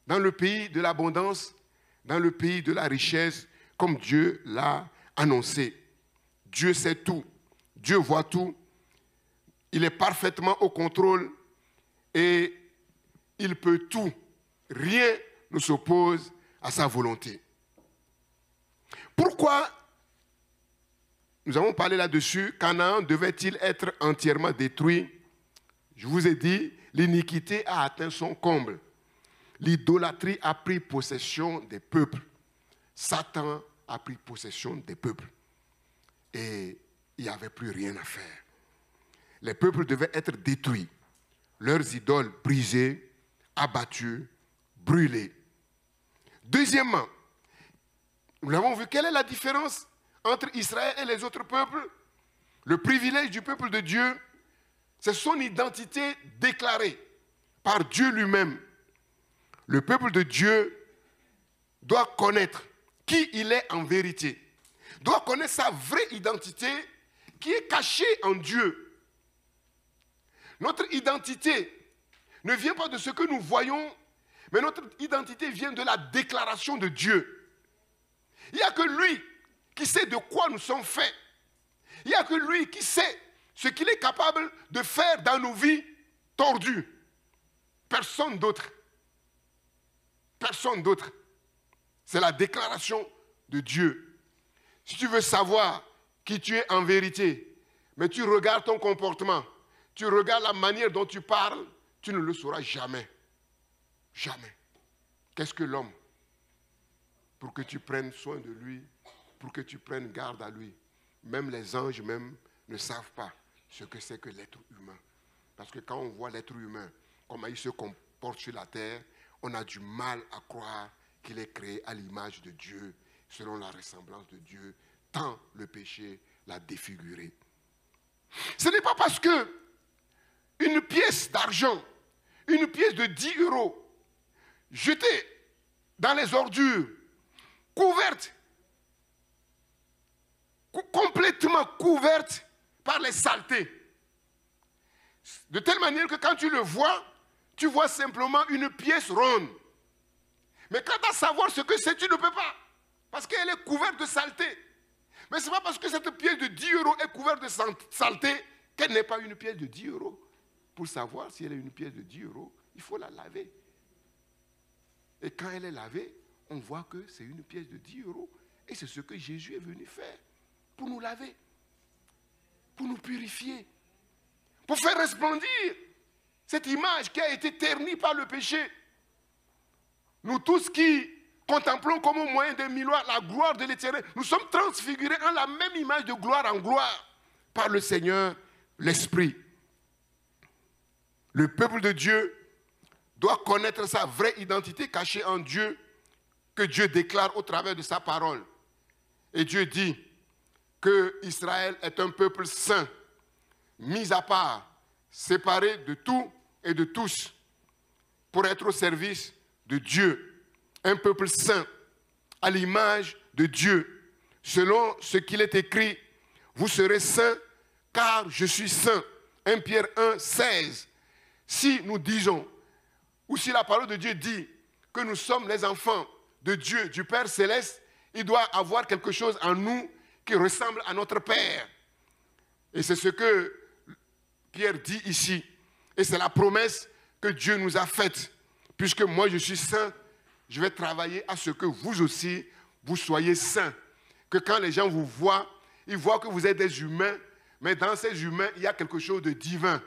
Dans le pays de l'abondance, dans le pays de la richesse, comme Dieu l'a annoncé. Dieu sait tout. Dieu voit tout. Il est parfaitement au contrôle et il peut tout. Rien ne s'oppose à sa volonté. Pourquoi nous avons parlé là-dessus? Canaan devait-il être entièrement détruit? Je vous ai dit, l'iniquité a atteint son comble. L'idolâtrie a pris possession des peuples. Satan a pris possession des peuples. Et il n'y avait plus rien à faire. Les peuples devaient être détruits. Leurs idoles brisées, abattues, brûlées. Deuxièmement, nous l'avons vu, quelle est la différence entre Israël et les autres peuples? Le privilège du peuple de Dieu, c'est son identité déclarée par Dieu lui-même. Le peuple de Dieu doit connaître qui il est en vérité, doit connaître sa vraie identité qui est cachée en Dieu. Notre identité ne vient pas de ce que nous voyons, mais notre identité vient de la déclaration de Dieu. Il n'y a que lui qui sait de quoi nous sommes faits. Il n'y a que lui qui sait ce qu'il est capable de faire dans nos vies tordues. Personne d'autre. Personne d'autre. C'est la déclaration de Dieu. Si tu veux savoir qui tu es en vérité, mais tu regardes ton comportement, tu regardes la manière dont tu parles, tu ne le sauras jamais. Jamais. Qu'est-ce que l'homme? Pour que tu prennes soin de lui, pour que tu prennes garde à lui. Même les anges même ne savent pas ce que c'est que l'être humain. Parce que quand on voit l'être humain, comment il se comporte sur la terre, on a du mal à croire qu'il est créé à l'image de Dieu, selon la ressemblance de Dieu, tant le péché l'a défiguré. Ce n'est pas parce que une pièce d'argent, une pièce de 10 € jetée dans les ordures, couverte, complètement couverte par les saletés. De telle manière que quand tu le vois, tu vois simplement une pièce ronde. Mais quant à savoir ce que c'est, tu ne peux pas. Parce qu'elle est couverte de saleté. Mais ce n'est pas parce que cette pièce de 10 € est couverte de saleté qu'elle n'est pas une pièce de 10 €. Pour savoir si elle est une pièce de 10 €, il faut la laver. Et quand elle est lavée, on voit que c'est une pièce de 10 euros. Et c'est ce que Jésus est venu faire pour nous laver, pour nous purifier, pour faire resplendir cette image qui a été ternie par le péché. Nous tous qui contemplons comme au moyen d'un miroir la gloire de l'Éternel, nous sommes transfigurés en la même image de gloire en gloire par le Seigneur, l'Esprit. Le peuple de Dieu doit connaître sa vraie identité cachée en Dieu, que Dieu déclare au travers de sa parole. Et Dieu dit que Israël est un peuple saint, mis à part, séparé de tout et de tous, pour être au service de Dieu. Un peuple saint, à l'image de Dieu, selon ce qu'il est écrit, vous serez saints, car je suis saint. 1 Pierre 1, 16. Si nous disons, ou si la parole de Dieu dit que nous sommes les enfants de Dieu, du Père Céleste, il doit avoir quelque chose en nous qui ressemble à notre Père. Et c'est ce que Pierre dit ici. Et c'est la promesse que Dieu nous a faite. Puisque moi je suis saint, je vais travailler à ce que vous aussi, vous soyez saints. Que quand les gens vous voient, ils voient que vous êtes des humains, mais dans ces humains, il y a quelque chose de divin.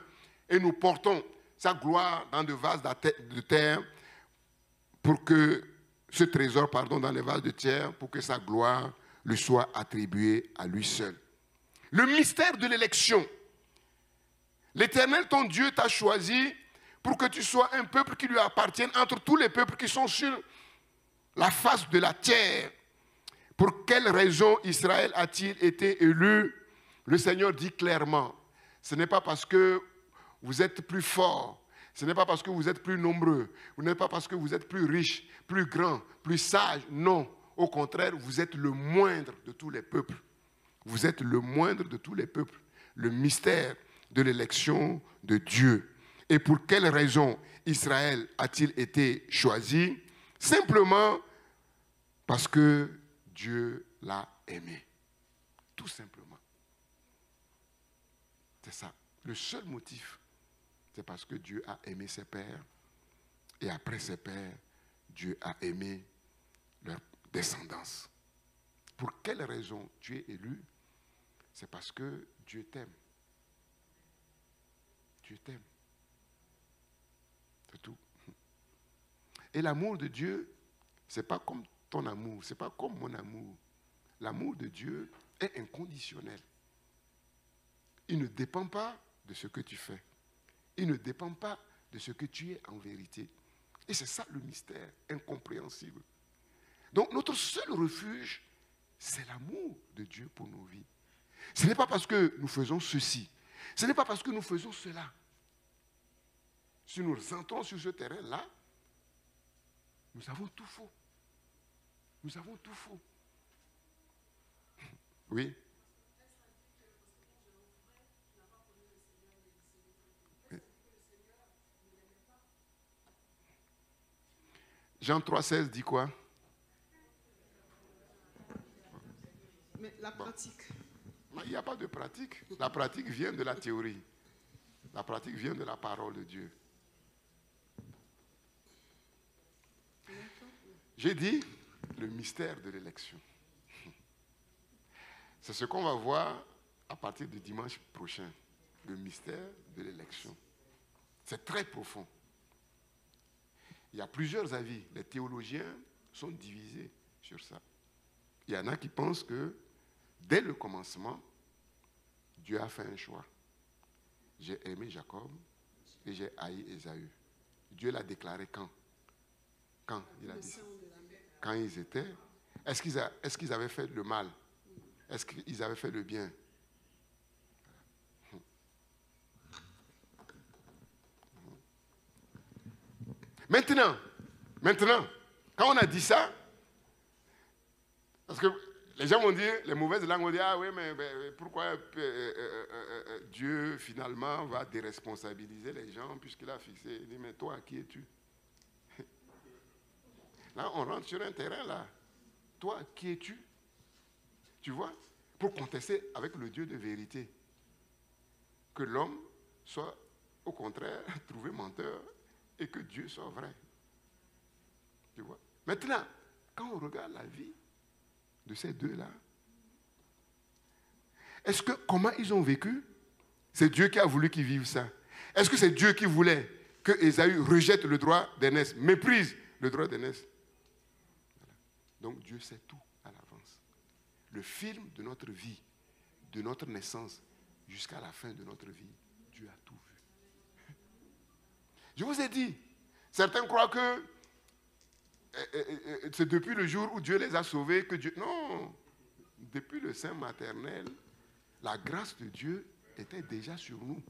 Et nous portons sa gloire dans des vases de terre pour que ce trésor, dans les vases de terre, pour que sa gloire lui soit attribuée à lui seul. Le mystère de l'élection. L'Éternel, ton Dieu, t'a choisi pour que tu sois un peuple qui lui appartienne entre tous les peuples qui sont sur la face de la terre. Pour quelle raison Israël a-t-il été élu? Le Seigneur dit clairement, ce n'est pas parce que vous êtes plus forts, ce n'est pas parce que vous êtes plus nombreux, ce n'est pas parce que vous êtes plus riches, plus grands, plus sages. Non, au contraire, vous êtes le moindre de tous les peuples. Vous êtes le moindre de tous les peuples. Le mystère de l'élection de Dieu. Et pour quelle raison Israël a-t-il été choisi? Simplement parce que Dieu l'a aimé. Tout simplement. C'est ça. Le seul motif, c'est parce que Dieu a aimé ses pères. Et après ses pères, Dieu a aimé leur descendance. Pour quelle raison tu es élu? C'est parce que Dieu t'aime. Dieu t'aime. C'est tout. Et l'amour de Dieu, ce n'est pas comme ton amour, ce n'est pas comme mon amour. L'amour de Dieu est inconditionnel. Il ne dépend pas de ce que tu fais. Il ne dépend pas de ce que tu es en vérité. Et c'est ça le mystère incompréhensible. Donc notre seul refuge, c'est l'amour de Dieu pour nos vies. Ce n'est pas parce que nous faisons ceci. Ce n'est pas parce que nous faisons cela. Si nous entrons sur ce terrain-là, nous avons tout faux. Nous avons tout faux. Oui. Jean 3,16 dit quoi? Mais la pratique. Il n'y a pas de pratique. La pratique vient de la théorie. La pratique vient de la parole de Dieu. J'ai dit le mystère de l'élection. C'est ce qu'on va voir à partir du dimanche prochain. Le mystère de l'élection. C'est très profond. Il y a plusieurs avis. Les théologiens sont divisés sur ça. Il y en a qui pensent que dès le commencement, Dieu a fait un choix. J'ai aimé Jacob et j'ai haï Ésaü. Dieu l'a déclaré quand? Quand il a dit? Quand ils étaient. Est-ce qu'ils avaient fait le mal? Est-ce qu'ils avaient fait le bien? Maintenant, quand on a dit ça, parce que les gens vont dire, les mauvaises langues vont dire, ah oui, mais pourquoi Dieu finalement va déresponsabiliser les gens puisqu'il a fixé? Il dit, mais toi, qui es-tu? Là, on rentre sur un terrain là. Toi, qui es-tu? Tu vois? Pour contester avec le Dieu de vérité. Que l'homme soit, au contraire, trouvé menteur et que Dieu soit vrai. Tu vois? Maintenant, quand on regarde la vie de ces deux-là, est-ce que comment ils ont vécu? C'est Dieu qui a voulu qu'ils vivent ça. Est-ce que c'est Dieu qui voulait que Ésaü rejette le droit d'aînesse, méprise le droit d'aînesse? Voilà. Donc Dieu sait tout à l'avance. Le film de notre vie, de notre naissance jusqu'à la fin de notre vie, Dieu a tout vu. Je vous ai dit, certains croient que c'est depuis le jour où Dieu les a sauvés que Dieu... Non, depuis le sein maternel, la grâce de Dieu était déjà sur nous.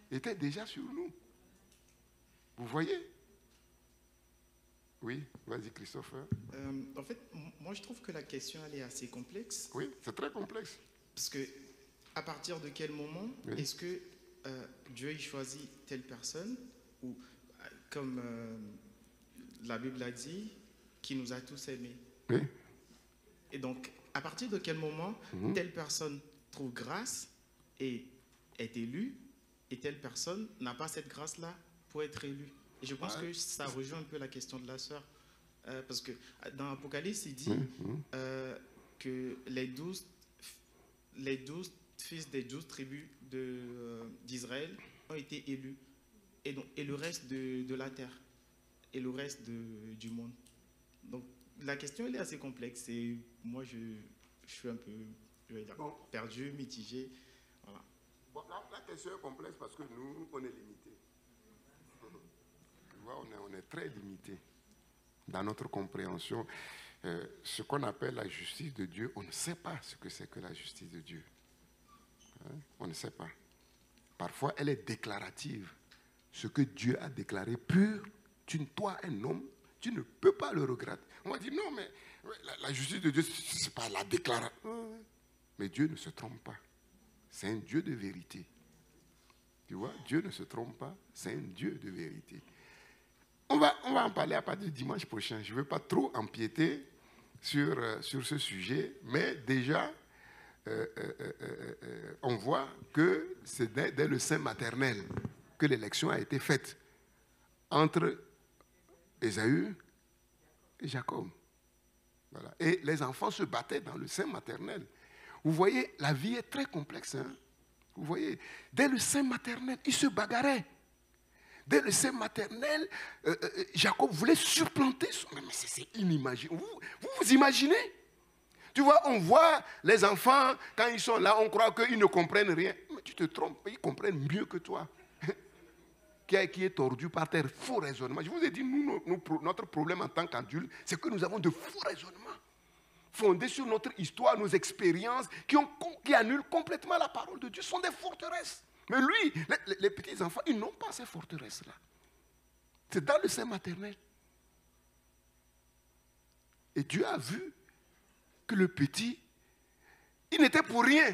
Était déjà sur nous. Vous voyez? Oui, vas-y Christopher. En fait, moi je trouve que la question elle est assez complexe. Oui, c'est très complexe. Parce que à partir de quel moment est-ce que Dieu choisit telle personne ou comme la Bible a dit, qui nous a tous aimés. Oui. Et donc, à partir de quel moment telle personne trouve grâce et est élue et telle personne n'a pas cette grâce-là pour être élue. Et je pense que ça rejoint un peu la question de la sœur. Parce que dans l'Apocalypse, il dit que les 12 fils des 12 tribus d'Israël ont été élus. Et le reste de la terre. Et le reste du monde. Donc, la question, elle est assez complexe. Et moi, je suis un peu, je vais dire, perdu, mitigé. Voilà. Bon, la question est complexe parce que nous, on est limité. Tu vois, on est très limité dans notre compréhension. Ce qu'on appelle la justice de Dieu, on ne sait pas ce que c'est que la justice de Dieu. Hein? On ne sait pas. Parfois, elle est déclarative. Ce que Dieu a déclaré pur, toi, un homme, tu ne peux pas le regretter. On va dire, non, mais la justice de Dieu, ce n'est pas la déclaration. Mais Dieu ne se trompe pas. C'est un Dieu de vérité. Tu vois, Dieu ne se trompe pas, c'est un Dieu de vérité. On va en parler à partir du dimanche prochain. Je ne veux pas trop empiéter sur ce sujet, mais déjà, on voit que c'est dès le sein maternel que l'élection a été faite entre Ésaü et Jacob. Voilà. Et les enfants se battaient dans le sein maternel. Vous voyez, la vie est très complexe. Hein? Vous voyez, dès le sein maternel, ils se bagarraient. Dès le sein maternel, Jacob voulait supplanter son... Mais c'est inimaginable. Vous imaginez? Tu vois, on voit les enfants, quand ils sont là, on croit qu'ils ne comprennent rien. Mais tu te trompes, ils comprennent mieux que toi. Qui est tordu par tes faux raisonnements. Je vous ai dit, notre problème en tant qu'adultes, c'est que nous avons de faux raisonnements, fondés sur notre histoire, nos expériences, qui annulent complètement la parole de Dieu. Ce sont des forteresses. Mais lui, les petits-enfants, ils n'ont pas ces forteresses-là. C'est dans le sein maternel. Et Dieu a vu que le petit, il n'était pour rien.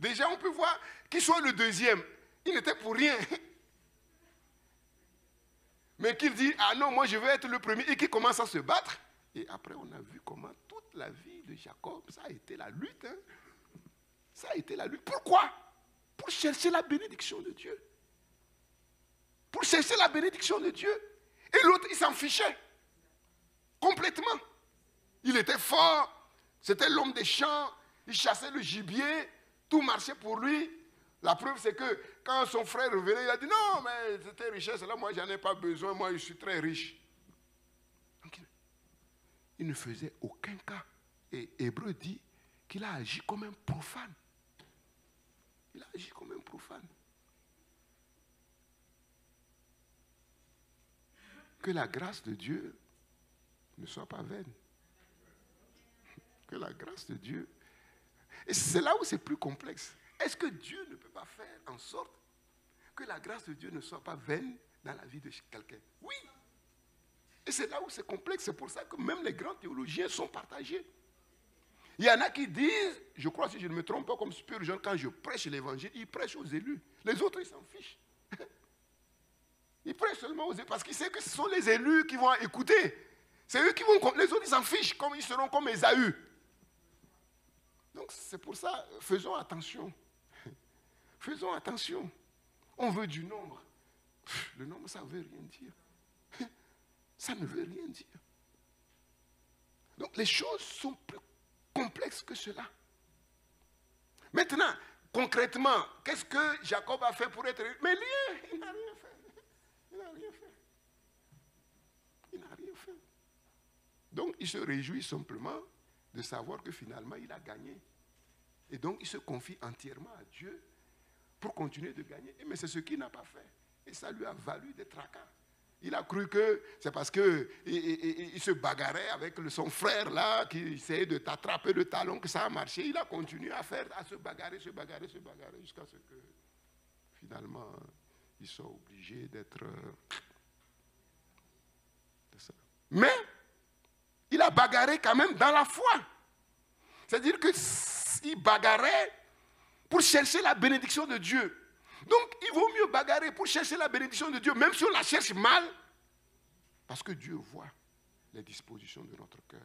Déjà, on peut voir qu'il soit le deuxième. Il n'était pour rien. Mais qu'il dit, ah non, moi je veux être le premier, et qu'il commence à se battre. Et après, on a vu comment toute la vie de Jacob, ça a été la lutte. Hein? Ça a été la lutte. Pourquoi? Pour chercher la bénédiction de Dieu. Pour chercher la bénédiction de Dieu. Et l'autre, il s'en fichait. Complètement. Il était fort. C'était l'homme des champs. Il chassait le gibier. Tout marchait pour lui. La preuve, c'est que quand son frère revenait, il a dit, non, mais cette richesse-là, moi, j'en ai pas besoin. Moi, je suis très riche. Donc, il ne faisait aucun cas. Et Hébreu dit qu'il a agi comme un profane. Il a agi comme un profane. Que la grâce de Dieu ne soit pas vaine. Que la grâce de Dieu... Et c'est là où c'est plus complexe. Est-ce que Dieu ne peut pas faire en sorte que la grâce de Dieu ne soit pas vaine dans la vie de quelqu'un? Oui. Et c'est là où c'est complexe. C'est pour ça que même les grands théologiens sont partagés. Il y en a qui disent, je crois si je ne me trompe pas, comme Spurgeon, quand je prêche l'évangile, il prêche aux élus. Les autres, ils s'en fichent. Ils prêchent seulement aux élus parce qu'ils savent que ce sont les élus qui vont écouter. C'est eux qui vont... Les autres, ils s'en fichent, comme ils seront comme Ésaü. Donc c'est pour ça, faisons attention. Faisons attention. On veut du nombre. Le nombre, ça ne veut rien dire. ça ne veut rien dire. Donc les choses sont plus complexes que cela. Maintenant, concrètement, qu'est-ce que Jacob a fait pour être riche? Mais lui, il n'a rien fait. Il n'a rien fait. Il n'a rien fait. Donc il se réjouit simplement de savoir que finalement il a gagné. Et donc il se confie entièrement à Dieu pour continuer de gagner. Mais c'est ce qu'il n'a pas fait. Et ça lui a valu des tracas. Il a cru que c'est parce qu'il se bagarrait avec son frère là, qui essayait de t'attraper le talon, que ça a marché. Il a continué à se bagarrer, jusqu'à ce que finalement ils soient obligés d'être... Mais il a bagarré quand même dans la foi. C'est-à-dire qu'il bagarrait pour chercher la bénédiction de Dieu. Donc, il vaut mieux bagarrer pour chercher la bénédiction de Dieu, même si on la cherche mal, parce que Dieu voit les dispositions de notre cœur.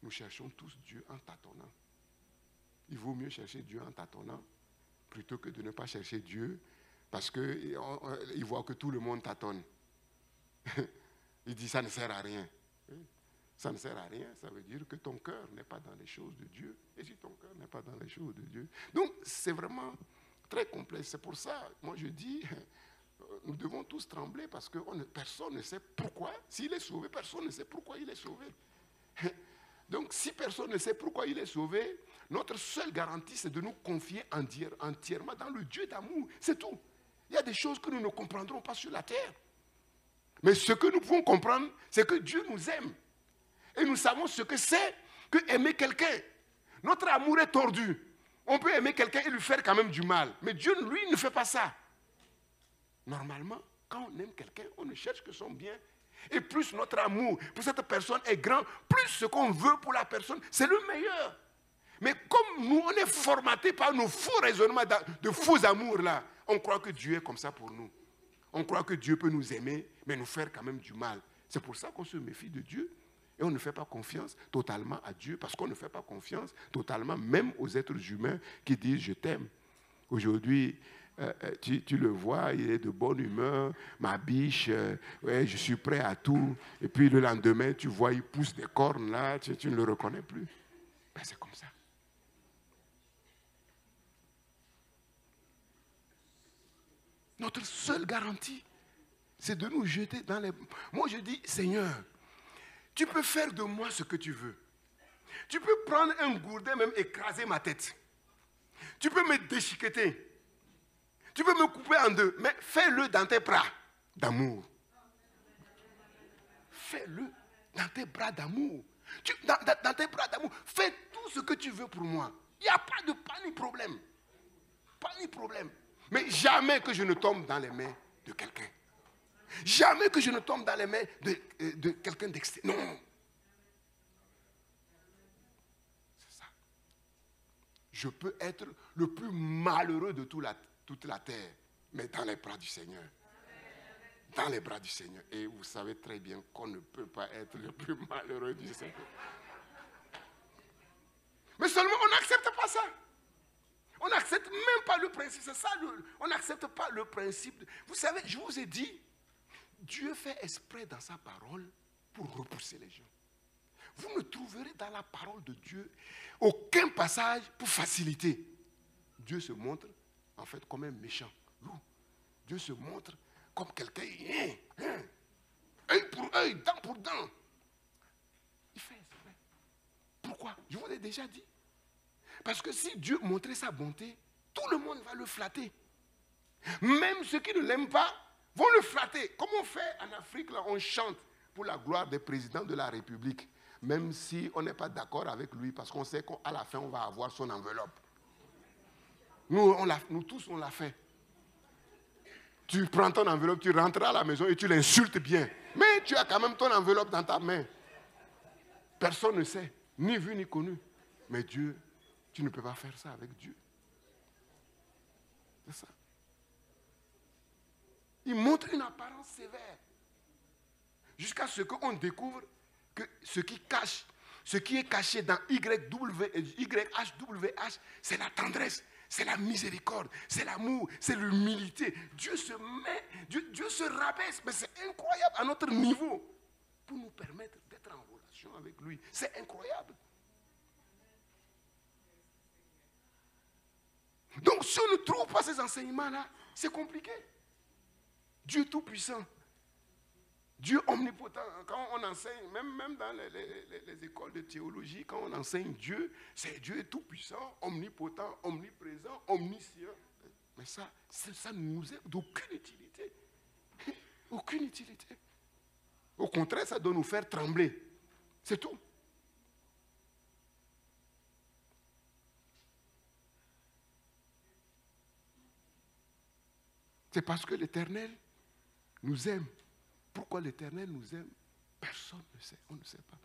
Nous cherchons tous Dieu en tâtonnant. Il vaut mieux chercher Dieu en tâtonnant, plutôt que de ne pas chercher Dieu, parce qu'il voit que tout le monde tâtonne. Il dit, ça ne sert à rien. Ça ne sert à rien, ça veut dire que ton cœur n'est pas dans les choses de Dieu. Et si ton cœur n'est pas dans les choses de Dieu... Donc, c'est vraiment très complexe. C'est pour ça, moi je dis, nous devons tous trembler parce que personne ne sait pourquoi. S'il est sauvé, personne ne sait pourquoi il est sauvé. Donc, si personne ne sait pourquoi il est sauvé, notre seule garantie, c'est de nous confier entièrement dans le Dieu d'amour. C'est tout. Il y a des choses que nous ne comprendrons pas sur la terre. Mais ce que nous pouvons comprendre, c'est que Dieu nous aime. Et nous savons ce que c'est que aimer quelqu'un. Notre amour est tordu. On peut aimer quelqu'un et lui faire quand même du mal. Mais Dieu, lui, ne fait pas ça. Normalement, quand on aime quelqu'un, on ne cherche que son bien. Et plus notre amour pour cette personne est grand, plus ce qu'on veut pour la personne, c'est le meilleur. Mais comme nous, on est formatés par nos faux raisonnements de faux amours là, on croit que Dieu est comme ça pour nous. On croit que Dieu peut nous aimer, mais nous faire quand même du mal. C'est pour ça qu'on se méfie de Dieu. Et on ne fait pas confiance totalement à Dieu, parce qu'on ne fait pas confiance totalement même aux êtres humains qui disent « je t'aime ». Aujourd'hui, tu le vois, il est de bonne humeur, ma biche, ouais, je suis prêt à tout. Et puis le lendemain, tu vois, il pousse des cornes là, tu ne le reconnais plus. Ben, c'est comme ça. Notre seule garantie, c'est de nous jeter dans les... Moi, je dis, Seigneur, tu peux faire de moi ce que tu veux. Tu peux prendre un gourdin, même écraser ma tête. Tu peux me déchiqueter. Tu peux me couper en deux, mais fais-le dans tes bras d'amour. Fais-le dans tes bras d'amour. Dans tes bras d'amour, fais tout ce que tu veux pour moi. Il n'y a pas ni problème. Pas ni problème. Mais jamais que je ne tombe dans les mains de quelqu'un. Jamais que je ne tombe dans les mains de quelqu'un d'extérieur. Non. C'est ça. Je peux être le plus malheureux de toute la terre, mais dans les bras du Seigneur. Dans les bras du Seigneur. Et vous savez très bien qu'on ne peut pas être le plus malheureux du Seigneur. Mais seulement on n'accepte pas ça. On n'accepte même pas le principe. C'est ça, on n'accepte pas le principe. Vous savez, je vous ai dit, Dieu fait exprès dans sa parole pour repousser les gens. Vous ne trouverez dans la parole de Dieu aucun passage pour faciliter. Dieu se montre en fait comme un méchant loup. Dieu se montre comme quelqu'un, œil pour œil, dent pour dent. Il fait exprès. Pourquoi? Je vous l'ai déjà dit. Parce que si Dieu montrait sa bonté, tout le monde va le flatter. Même ceux qui ne l'aiment pas vont le flatter. Comme on fait en Afrique, là, on chante pour la gloire des présidents de la République, même si on n'est pas d'accord avec lui, parce qu'on sait qu'à la fin, on va avoir son enveloppe. Nous tous, on l'a fait. Tu prends ton enveloppe, tu rentres à la maison et tu l'insultes bien. Mais tu as quand même ton enveloppe dans ta main. Personne ne sait, ni vu ni connu. Mais Dieu, tu ne peux pas faire ça avec Dieu. C'est ça. Il montre une apparence sévère. Jusqu'à ce qu'on découvre que ce qui est caché dans YHWH, c'est la tendresse. c'est la miséricorde, c'est l'amour, c'est l'humilité. Dieu se rabaisse, mais c'est incroyable à notre niveau pour nous permettre d'être en relation avec lui. C'est incroyable. Donc si on ne trouve pas ces enseignements-là, c'est compliqué. Dieu tout-puissant, Dieu omnipotent. Quand on enseigne, même dans les écoles de théologie, quand on enseigne Dieu, c'est Dieu tout-puissant, omnipotent, omniprésent, omniscient. Mais ça ne nous est d'aucune utilité. Aucune utilité. Au contraire, ça doit nous faire trembler. C'est tout. C'est parce que l'Éternel nous aime. Pourquoi l'Éternel nous aime? Personne ne sait, on ne sait pas.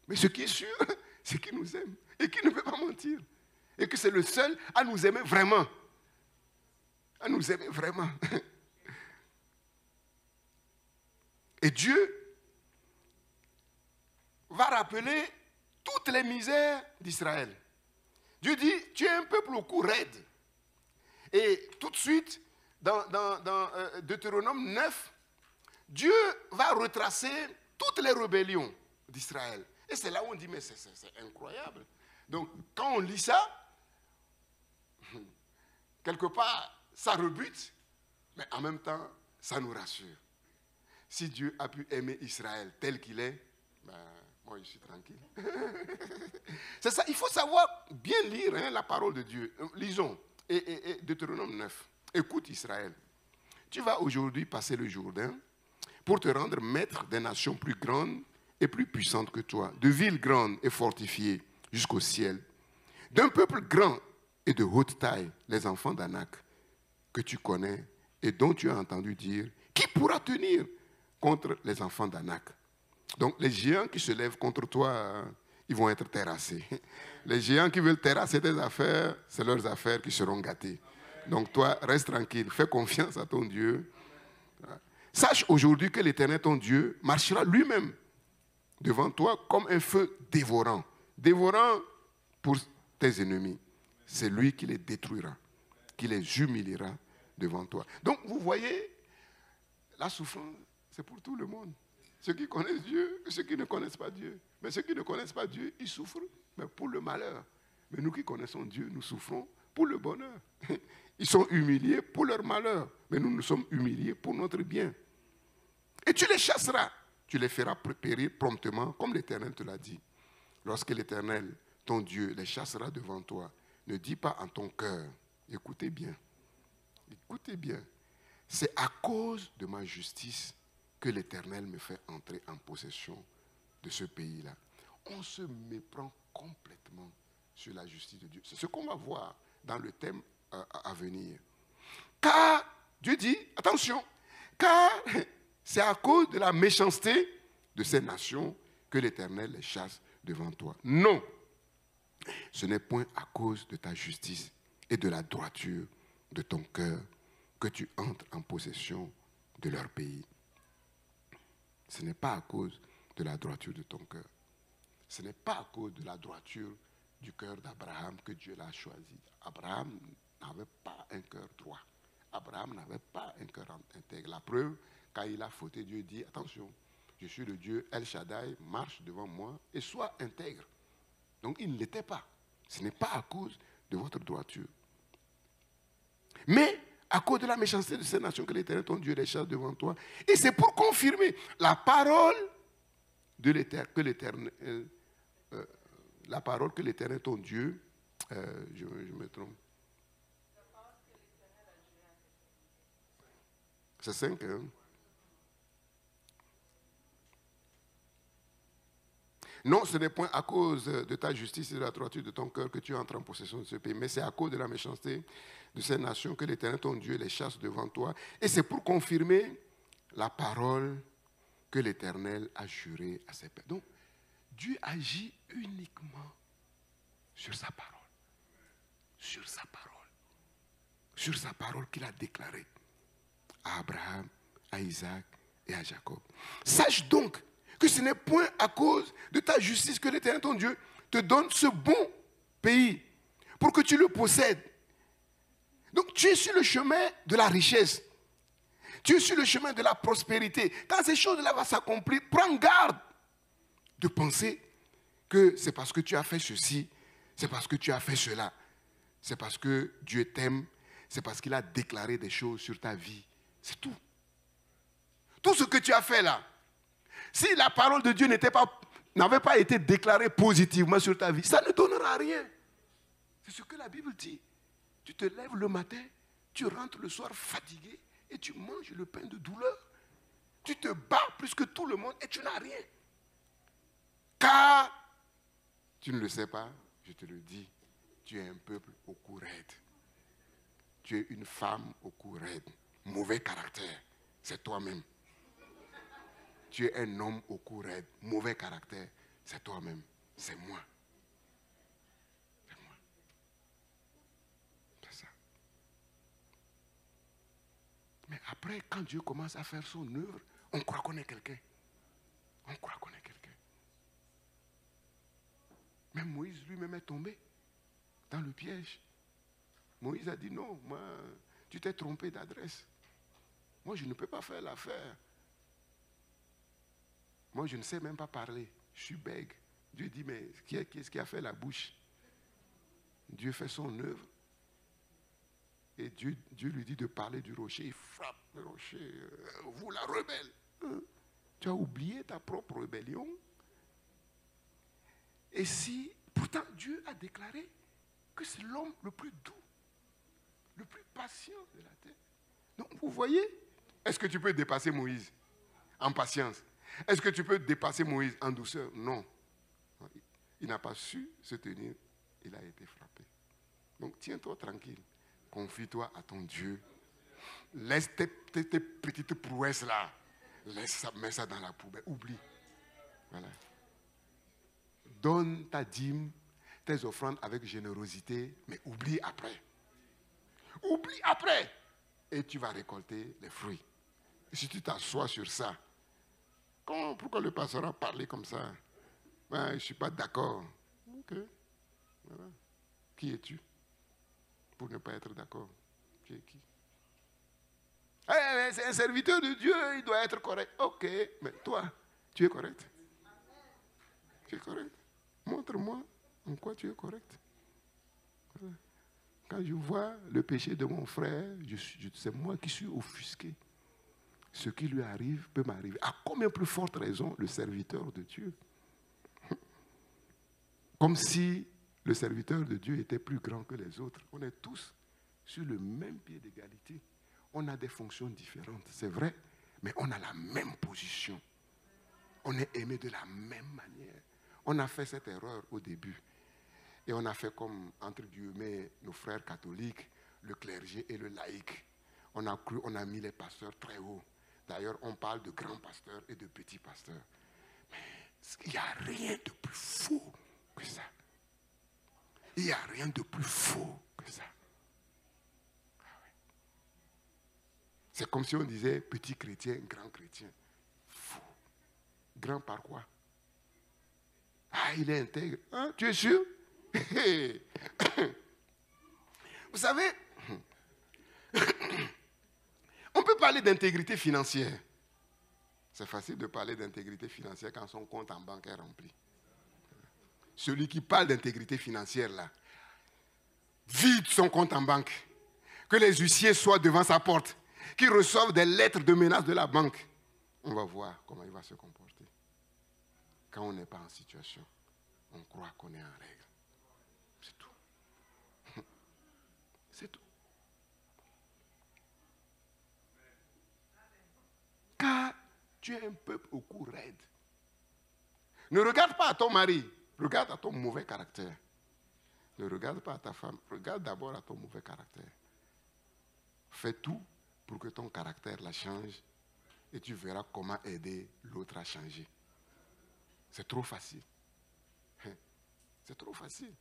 Mais ce qui est sûr, c'est qu'il nous aime et qu'il ne peut pas mentir. Et que c'est le seul à nous aimer vraiment. À nous aimer vraiment. Et Dieu va rappeler toutes les misères d'Israël. Dieu dit, tu es un peuple au cou raide. Et tout de suite, dans Deutéronome 9, Dieu va retracer toutes les rébellions d'Israël. Et c'est là où on dit, mais c'est incroyable. Donc, quand on lit ça, quelque part, ça rebute, mais en même temps, ça nous rassure. Si Dieu a pu aimer Israël tel qu'il est, ben, moi, je suis tranquille. C'est ça, il faut savoir bien lire la parole de Dieu. Lisons, et Deutéronome 9. Écoute Israël, tu vas aujourd'hui passer le Jourdain pour te rendre maître des nations plus grandes et plus puissantes que toi, de villes grandes et fortifiées jusqu'au ciel, d'un peuple grand et de haute taille, les enfants d'Anak, que tu connais et dont tu as entendu dire, qui pourra tenir contre les enfants d'Anak? Donc les géants qui se lèvent contre toi, ils vont être terrassés. Les géants qui veulent terrasser tes affaires, c'est leurs affaires qui seront gâtées. Donc toi, reste tranquille, fais confiance à ton Dieu. Sache aujourd'hui que l'Éternel, ton Dieu, marchera lui-même devant toi comme un feu dévorant. Dévorant pour tes ennemis. C'est lui qui les détruira, qui les humiliera devant toi. Donc vous voyez, la souffrance, c'est pour tout le monde. Ceux qui connaissent Dieu, ceux qui ne connaissent pas Dieu. Mais ceux qui ne connaissent pas Dieu, ils souffrent mais pour le malheur. Mais nous qui connaissons Dieu, nous souffrons pour le bonheur. Ils sont humiliés pour leur malheur, mais nous sommes humiliés pour notre bien. Et tu les chasseras, tu les feras périr promptement, comme l'Éternel te l'a dit. Lorsque l'Éternel, ton Dieu, les chassera devant toi, ne dis pas en ton cœur, écoutez bien, c'est à cause de ma justice que l'Éternel me fait entrer en possession de ce pays-là. On se méprend complètement sur la justice de Dieu. C'est ce qu'on va voir dans le thème à venir. Car, Dieu dit, attention, car c'est à cause de la méchanceté de ces nations que l'Éternel les chasse devant toi. Non, ce n'est point à cause de ta justice et de la droiture de ton cœur que tu entres en possession de leur pays. Ce n'est pas à cause de la droiture de ton cœur. Ce n'est pas à cause de la droiture du cœur d'Abraham que Dieu l'a choisi. Abraham n'avait pas un cœur droit. Abraham n'avait pas un cœur intègre. La preuve, quand il a fauté, Dieu dit, attention, je suis le Dieu El Shaddai, marche devant moi et sois intègre. Donc il ne l'était pas. Ce n'est pas à cause de votre droiture. Mais à cause de la méchanceté de ces nations que l'Éternel, ton Dieu, les chasse devant toi. Et c'est pour confirmer la parole de l'Éternel, que l'Éternel, ton Dieu, je me trompe. C'est 5, hein? Non, ce n'est point à cause de ta justice et de la droiture de ton cœur que tu entres en possession de ce pays, mais c'est à cause de la méchanceté de ces nations que l'Éternel, ton Dieu, les chasse devant toi. Et c'est pour confirmer la parole que l'Éternel a jurée à ses pères. Donc, Dieu agit uniquement sur sa parole. Sur sa parole. Sur sa parole qu'il a déclarée à Abraham, à Isaac et à Jacob. Sache donc que ce n'est point à cause de ta justice que l'Éternel, ton Dieu, te donne ce bon pays pour que tu le possèdes Donc tu es sur le chemin de la richesse. Tu es sur le chemin de la prospérité. Quand ces choses-là vont s'accomplir, prends garde de penser que c'est parce que tu as fait ceci, c'est parce que tu as fait cela. C'est parce que Dieu t'aime, c'est parce qu'il a déclaré des choses sur ta vie. C'est tout. Tout ce que tu as fait là, si la parole de Dieu n'avait pas été déclarée positivement sur ta vie, ça ne donnera rien. C'est ce que la Bible dit. Tu te lèves le matin, tu rentres le soir fatigué et tu manges le pain de douleur. Tu te bats plus que tout le monde et tu n'as rien. Car, tu ne le sais pas, je te le dis, tu es un peuple au cou raide. Tu es une femme au cou raide. Mauvais caractère, c'est toi-même. Tu es un homme au cou raide. Mauvais caractère, c'est toi-même. C'est moi. C'est moi. C'est ça. Mais après, quand Dieu commence à faire son œuvre, on croit qu'on est quelqu'un. On croit qu'on est quelqu'un. Même Moïse lui-même est tombé dans le piège. Moïse a dit non, moi, tu t'es trompé d'adresse. Moi, je ne peux pas faire l'affaire. Moi, je ne sais même pas parler. Je suis bègue. Dieu dit, mais qu'est-ce qui a fait la bouche? Dieu fait son œuvre. Et Dieu lui dit de parler du rocher. Il frappe le rocher. Vous, la rebelle. Tu as oublié ta propre rébellion. Et si, pourtant, Dieu a déclaré que c'est l'homme le plus doux, le plus patient de la terre. Donc, vous voyez, est-ce que tu peux dépasser Moïse en patience? Est-ce que tu peux dépasser Moïse en douceur? Non. Il n'a pas su se tenir. Il a été frappé. Donc, tiens-toi tranquille. Confie-toi à ton Dieu. Laisse tes petites prouesses là. Mets ça dans la poubelle. Oublie. Voilà. Donne ta dîme, tes offrandes avec générosité, mais oublie après. Oublie après. Et tu vas récolter les fruits. Et si tu t'assois sur ça, pourquoi le pasteur a parlé comme ça? Ben, je ne suis pas d'accord. Ok. Voilà. Qui es-tu pour ne pas être d'accord? Qui est qui? C'est un serviteur de Dieu, il doit être correct. Ok, mais toi, tu es correct? Tu es correct? Montre-moi en quoi tu es correct. Voilà. Quand je vois le péché de mon frère, c'est moi qui suis offusqué. Ce qui lui arrive peut m'arriver. À combien plus forte raison le serviteur de Dieu? Comme si le serviteur de Dieu était plus grand que les autres. On est tous sur le même pied d'égalité. On a des fonctions différentes, c'est vrai, mais on a la même position. On est aimé de la même manière. On a fait cette erreur au début. Et on a fait comme, entre guillemets, nos frères catholiques, le clergé et le laïc. On a cru, on a mis les pasteurs très haut. D'ailleurs, on parle de grands pasteurs et de petits pasteurs. Mais il n'y a rien de plus faux que ça. Il n'y a rien de plus faux que ça. C'est comme si on disait petit chrétien, grand chrétien. Faux. Grand par quoi? Ah, il est intègre. Hein? Tu es sûr? Vous savez, on peut parler d'intégrité financière. C'est facile de parler d'intégrité financière quand son compte en banque est rempli. Celui qui parle d'intégrité financière, là, vide son compte en banque. Que les huissiers soient devant sa porte. Qu'il reçoive des lettres de menace de la banque. On va voir comment il va se comporter. Quand on n'est pas en situation, on croit qu'on est en règle. C'est tout. C'est tout. Car tu es un peuple au cou raide. Ne regarde pas à ton mari, regarde à ton mauvais caractère. Ne regarde pas à ta femme, regarde d'abord à ton mauvais caractère. Fais tout pour que ton caractère la change et tu verras comment aider l'autre à changer. C'est trop facile. C'est trop facile.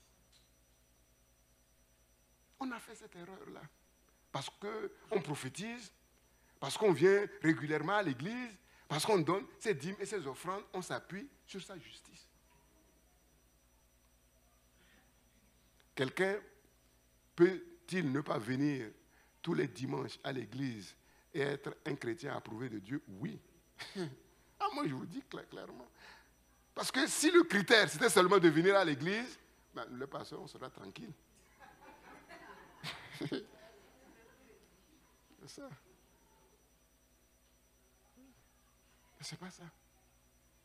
On a fait cette erreur-là. Parce qu'on prophétise, parce qu'on vient régulièrement à l'église, parce qu'on donne ses dîmes et ses offrandes, on s'appuie sur sa justice. Quelqu'un peut-il ne pas venir tous les dimanches à l'église et être un chrétien approuvé de Dieu? Oui. Ah, moi, je vous le dis clairement. Parce que si le critère, c'était seulement de venir à l'église, ben, le pasteur, on sera tranquille. C'est ça. C'est pas ça.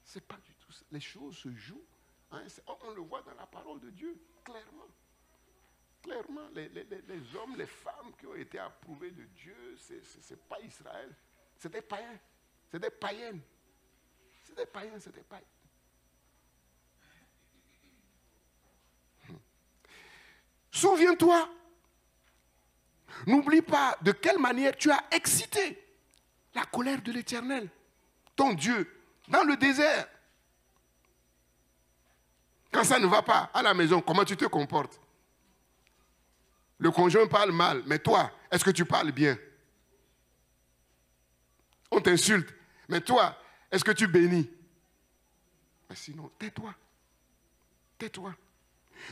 C'est pas du tout ça. Les choses se jouent. Hein, on le voit dans la parole de Dieu, clairement. Clairement, les hommes, les femmes qui ont été approuvés de Dieu, ce n'est pas Israël. C'est des païens. C'est des païennes. C'est des païens, c'est des païens. Souviens-toi. N'oublie pas de quelle manière tu as excité la colère de l'Éternel, ton Dieu, dans le désert. Quand ça ne va pas à la maison, comment tu te comportes? Le conjoint parle mal, mais toi, est-ce que tu parles bien? On t'insulte, mais toi, est-ce que tu bénis? Mais sinon, tais-toi. Tais-toi.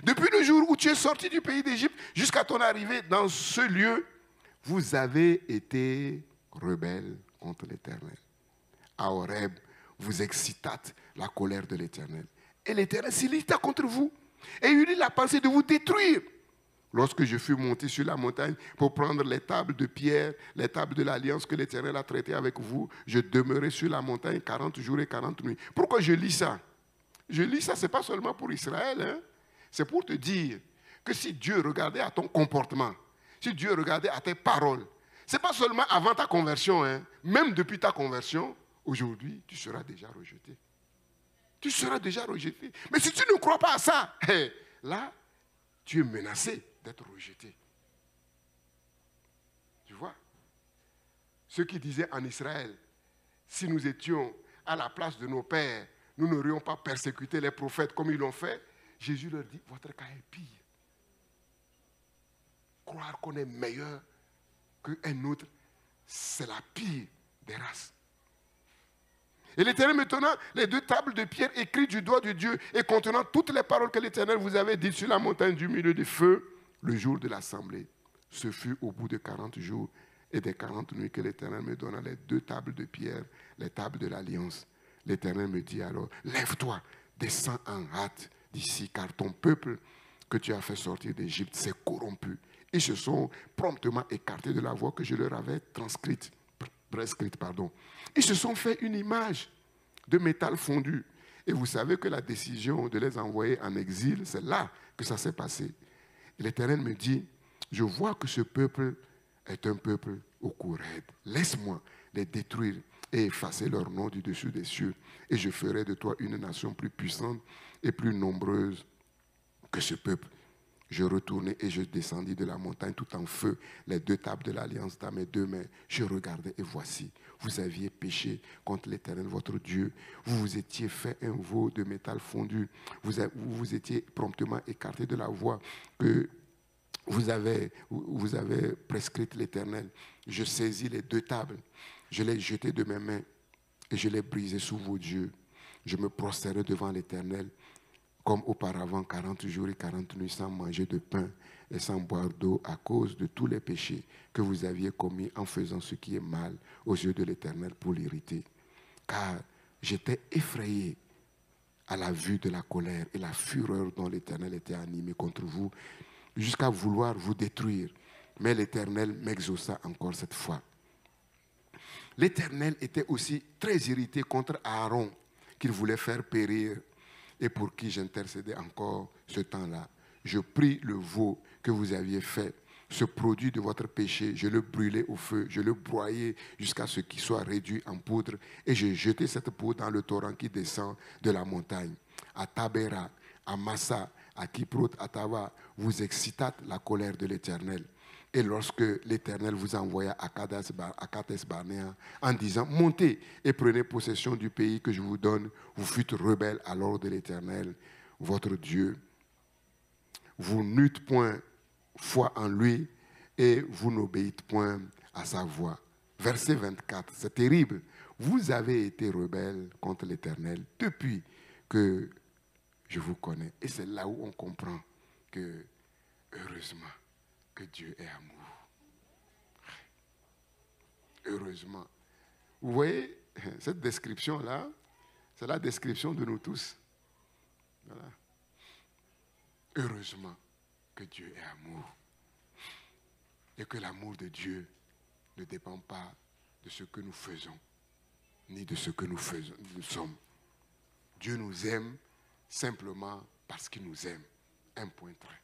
Depuis le jour où tu es sorti du pays d'Égypte jusqu'à ton arrivée dans ce lieu, vous avez été rebelles contre l'Éternel. À Horeb, vous excitâtes la colère de l'Éternel. Et l'Éternel s'irrita contre vous et eut la pensée de vous détruire. Lorsque je fus monté sur la montagne pour prendre les tables de pierre, les tables de l'alliance que l'Éternel a traitées avec vous, je demeurai sur la montagne 40 jours et 40 nuits. Pourquoi je lis ça? Je lis ça, ce n'est pas seulement pour Israël. Hein? C'est pour te dire que si Dieu regardait à ton comportement, si Dieu regardait à tes paroles, ce n'est pas seulement avant ta conversion, hein? Même depuis ta conversion, aujourd'hui, tu seras déjà rejeté. Tu seras déjà rejeté. Mais si tu ne crois pas à ça, là, tu es menacé d'être rejeté. Tu vois? Ceux qui disaient en Israël, si nous étions à la place de nos pères, nous n'aurions pas persécuté les prophètes comme ils l'ont fait. Jésus leur dit, votre cas est pire. Croire qu'on est meilleur qu'un autre, c'est la pire des races. Et l'Éternel me tenant les 2 tables de pierre écrites du doigt de Dieu et contenant toutes les paroles que l'Éternel vous avait dites sur la montagne du milieu du feu, le jour de l'assemblée. Ce fut au bout de 40 jours et des 40 nuits que l'Éternel me donna les 2 tables de pierre, les tables de l'alliance. L'Éternel me dit alors, lève-toi, descends en hâte d'ici, car ton peuple que tu as fait sortir d'Égypte s'est corrompu. Ils se sont promptement écartés de la voie que je leur avais prescrite. Ils se sont fait une image de métal fondu. Et vous savez que la décision de les envoyer en exil, c'est là que ça s'est passé. Et l'Éternel me dit, je vois que ce peuple est un peuple au cou raide. Laisse-moi les détruire et effacer leur nom du dessus des cieux. Et je ferai de toi une nation plus puissante et plus nombreuse que ce peuple. Je retournai et je descendis de la montagne tout en feu, les 2 tables de l'alliance dans mes 2 mains. Je regardai et voici, vous aviez péché contre l'Éternel votre Dieu. Vous vous étiez fait un veau de métal fondu. Vous vous étiez promptement écarté de la voie que vous avez prescrite l'Éternel. Je saisis les 2 tables, je les jetai de mes mains et je les brisai sous vos yeux. Je me prosternai devant l'Éternel, comme auparavant 40 jours et 40 nuits sans manger de pain et sans boire d'eau à cause de tous les péchés que vous aviez commis en faisant ce qui est mal aux yeux de l'Éternel pour l'irriter. Car j'étais effrayé à la vue de la colère et la fureur dont l'Éternel était animé contre vous, jusqu'à vouloir vous détruire. Mais l'Éternel m'exauça encore cette fois. L'Éternel était aussi très irrité contre Aaron, qu'il voulait faire périr, et pour qui j'intercédais encore ce temps-là. Je pris le veau que vous aviez fait, ce produit de votre péché, je le brûlais au feu, je le broyais jusqu'à ce qu'il soit réduit en poudre, et je jetai cette poudre dans le torrent qui descend de la montagne. À Tabéra, à Massa, à Kiprot, à Tava, vous excitâtes la colère de l'Éternel. Et lorsque l'Éternel vous envoya à Kades Barnéa en disant, montez et prenez possession du pays que je vous donne, vous fûtes rebelles à l'ordre de l'Éternel, votre Dieu. Vous n'eûtes point foi en lui et vous n'obéîtes point à sa voix. Verset 24, c'est terrible. Vous avez été rebelles contre l'Éternel depuis que je vous connais. Et c'est là où on comprend que, heureusement, que Dieu est amour. heureusement. Vous voyez, cette description-là, c'est la description de nous tous. Voilà. Heureusement que Dieu est amour. Et que l'amour de Dieu ne dépend pas de ce que nous faisons, ni de ce que nous sommes. Dieu nous aime simplement parce qu'il nous aime. Un point trait.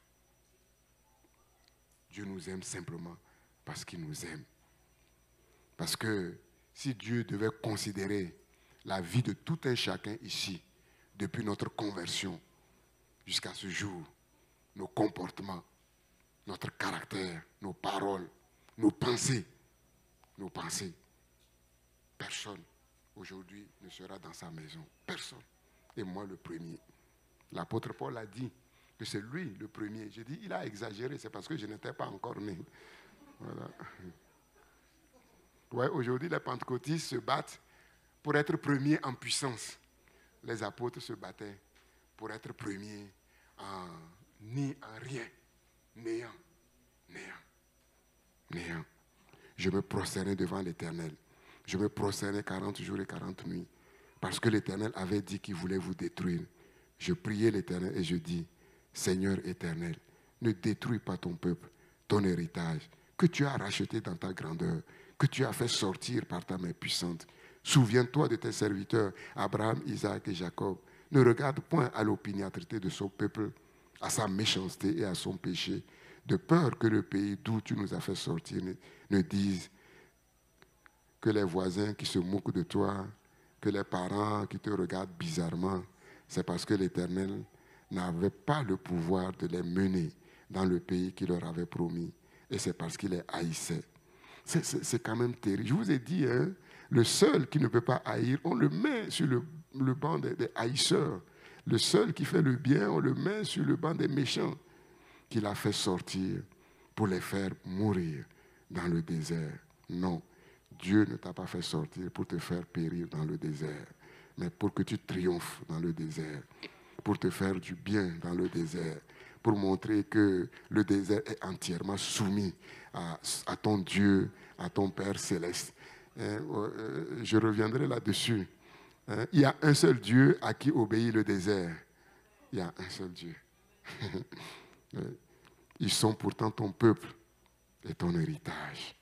Dieu nous aime simplement parce qu'il nous aime. Parce que si Dieu devait considérer la vie de tout un chacun ici, depuis notre conversion jusqu'à ce jour, nos comportements, notre caractère, nos paroles, nos pensées, personne aujourd'hui ne sera dans sa maison. Personne. Et moi le premier. L'apôtre Paul a dit que c'est lui le premier. J'ai dit, il a exagéré, c'est parce que je n'étais pas encore né. Voilà. Ouais, aujourd'hui, les pentecôtistes se battent pour être premiers en puissance. Les apôtres se battaient pour être premiers en rien. Néant. Je me prosternais devant l'Éternel. Je me prosternais 40 jours et 40 nuits. Parce que l'Éternel avait dit qu'il voulait vous détruire. Je priais l'Éternel et je dis, Seigneur éternel, ne détruis pas ton peuple, ton héritage, que tu as racheté dans ta grandeur, que tu as fait sortir par ta main puissante. Souviens-toi de tes serviteurs, Abraham, Isaac et Jacob. Ne regarde point à l'opiniâtreté de son peuple, à sa méchanceté et à son péché, de peur que le pays d'où tu nous as fait sortir ne dise que les voisins qui se moquent de toi, que les parents qui te regardent bizarrement, c'est parce que l'Éternel n'avait pas le pouvoir de les mener dans le pays qu'il leur avait promis. Et c'est parce qu'il les haïssait. C'est quand même terrible. Je vous ai dit, hein, le seul qui ne peut pas haïr, on le met sur le banc des haïsseurs. Le seul qui fait le bien, on le met sur le banc des méchants, qu'il a fait sortir pour les faire mourir dans le désert. Non, Dieu ne t'a pas fait sortir pour te faire périr dans le désert, mais pour que tu triomphes dans le désert, pour te faire du bien dans le désert, pour montrer que le désert est entièrement soumis à ton Dieu, à ton Père céleste. Je reviendrai là-dessus. Il y a un seul Dieu à qui obéit le désert. Il y a un seul Dieu. Ils sont pourtant ton peuple et ton héritage.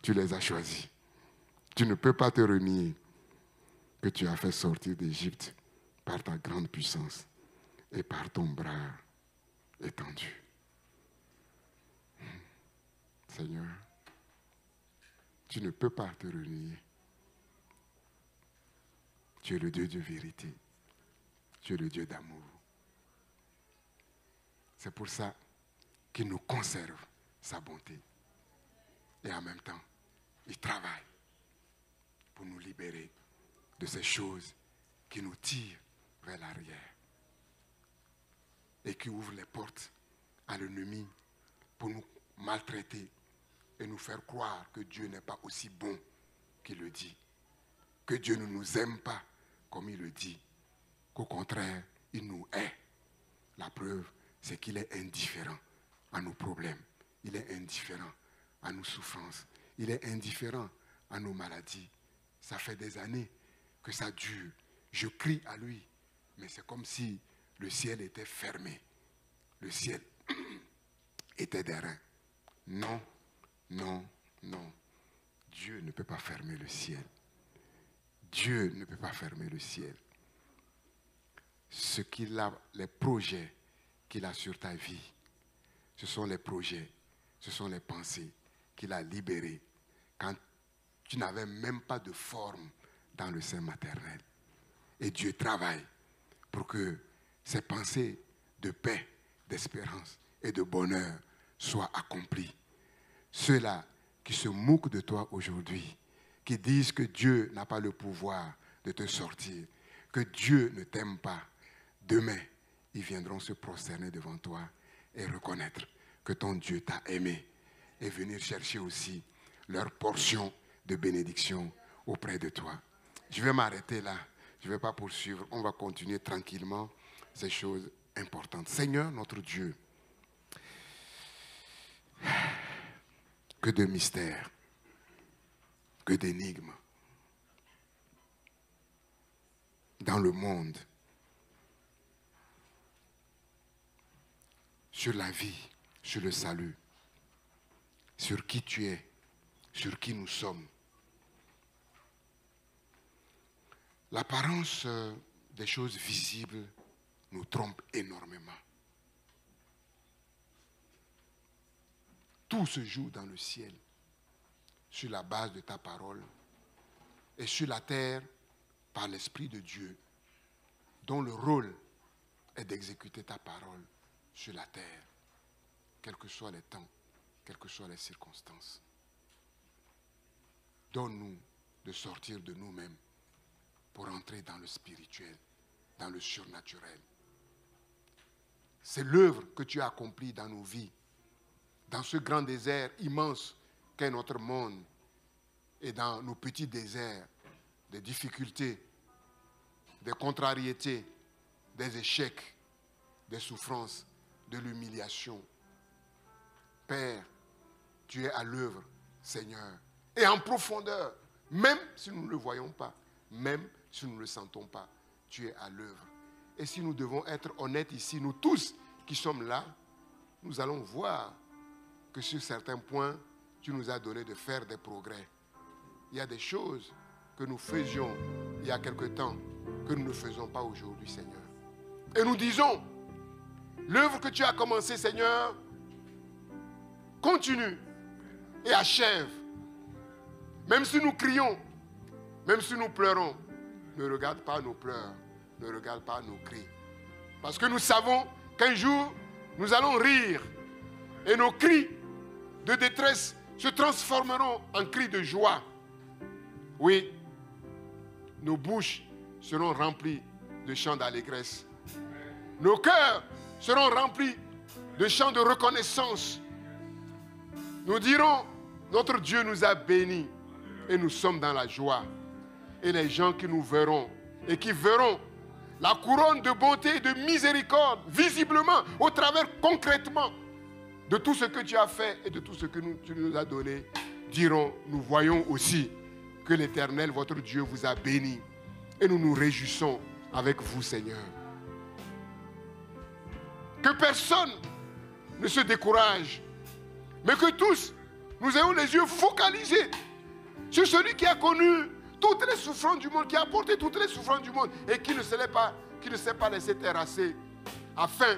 Tu les as choisis. Tu ne peux pas te renier que tu as fait sortir d'Égypte par ta grande puissance et par ton bras étendu. Seigneur, tu ne peux pas te renier. Tu es le Dieu de vérité. Tu es le Dieu d'amour. C'est pour ça qu'il nous conserve sa bonté. Et en même temps, il travaille pour nous libérer de ces choses qui nous tirent vers l'arrière et qui ouvrent les portes à l'ennemi pour nous maltraiter et nous faire croire que Dieu n'est pas aussi bon qu'il le dit, que Dieu ne nous aime pas comme il le dit, qu'au contraire, il nous hait. La preuve, c'est qu'il est indifférent à nos problèmes, il est indifférent à nos souffrances, il est indifférent à nos maladies. Ça fait des années que ça dure. Je crie à lui, mais c'est comme si le ciel était fermé. Le ciel était d'airain. Non, non, non. Dieu ne peut pas fermer le ciel. Dieu ne peut pas fermer le ciel. Ce qu'il a, les projets qu'il a sur ta vie, ce sont les projets, ce sont les pensées qu'il a libérées quand tu n'avais même pas de forme dans le sein maternel. Et Dieu travaille pour que ces pensées de paix, d'espérance et de bonheur soient accomplies. Ceux-là qui se moquent de toi aujourd'hui, qui disent que Dieu n'a pas le pouvoir de te sortir, que Dieu ne t'aime pas, demain, ils viendront se prosterner devant toi et reconnaître que ton Dieu t'a aimé et venir chercher aussi leur portion de bénédiction auprès de toi. Je vais m'arrêter là. Je ne vais pas poursuivre. On va continuer tranquillement ces choses importantes. Seigneur, notre Dieu, que de mystères, que d'énigmes. Dans le monde, sur la vie, sur le salut, sur qui tu es, sur qui nous sommes. L'apparence des choses visibles nous trompe énormément. Tout se joue dans le ciel, sur la base de ta parole, et sur la terre par l'Esprit de Dieu, dont le rôle est d'exécuter ta parole sur la terre, quels que soient les temps, quelles que soient les circonstances. Donne-nous de sortir de nous-mêmes pour entrer dans le spirituel, dans le surnaturel. C'est l'œuvre que tu as accomplie dans nos vies, dans ce grand désert immense qu'est notre monde, et dans nos petits déserts, des difficultés, des contrariétés, des échecs, des souffrances, de l'humiliation. Père, tu es à l'œuvre, Seigneur, et en profondeur, même si nous ne le voyons pas, même si nous ne le sentons pas, tu es à l'œuvre. Et si nous devons être honnêtes ici, nous tous qui sommes là, nous allons voir que sur certains points, tu nous as donné de faire des progrès. Il y a des choses que nous faisions il y a quelque temps que nous ne faisons pas aujourd'hui, Seigneur. Et nous disons, l'œuvre que tu as commencée, Seigneur, continue et achève. Même si nous crions, même si nous pleurons, ne regarde pas nos pleurs, ne regarde pas nos cris. Parce que nous savons qu'un jour, nous allons rire et nos cris de détresse se transformeront en cris de joie. Oui, nos bouches seront remplies de chants d'allégresse. Nos cœurs seront remplis de chants de reconnaissance. Nous dirons, notre Dieu nous a bénis et nous sommes dans la joie. Et les gens qui nous verront et qui verront la couronne de bonté et de miséricorde visiblement, au travers concrètement de tout ce que tu as fait et de tout ce que tu nous as donné, diront, nous voyons aussi que l'Éternel, votre Dieu, vous a béni. Et nous nous réjouissons avec vous, Seigneur. Que personne ne se décourage, mais que tous, nous ayons les yeux focalisés sur celui qui a connu toutes les souffrances du monde, qui a porté toutes les souffrances du monde et qui ne s'est pas laissé terrasser, afin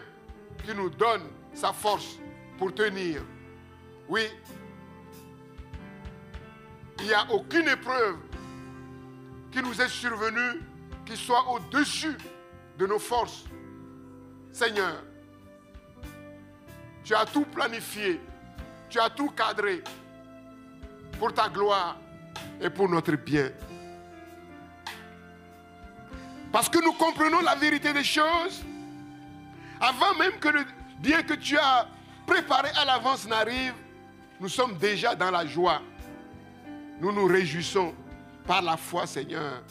qu'il nous donne sa force pour tenir. Oui, il n'y a aucune épreuve qui nous est survenue qui soit au-dessus de nos forces. Seigneur, tu as tout planifié, tu as tout cadré pour ta gloire et pour notre bien. Parce que nous comprenons la vérité des choses, avant même que le bien que tu as préparé à l'avance n'arrive, nous sommes déjà dans la joie. Nous nous réjouissons par la foi, Seigneur.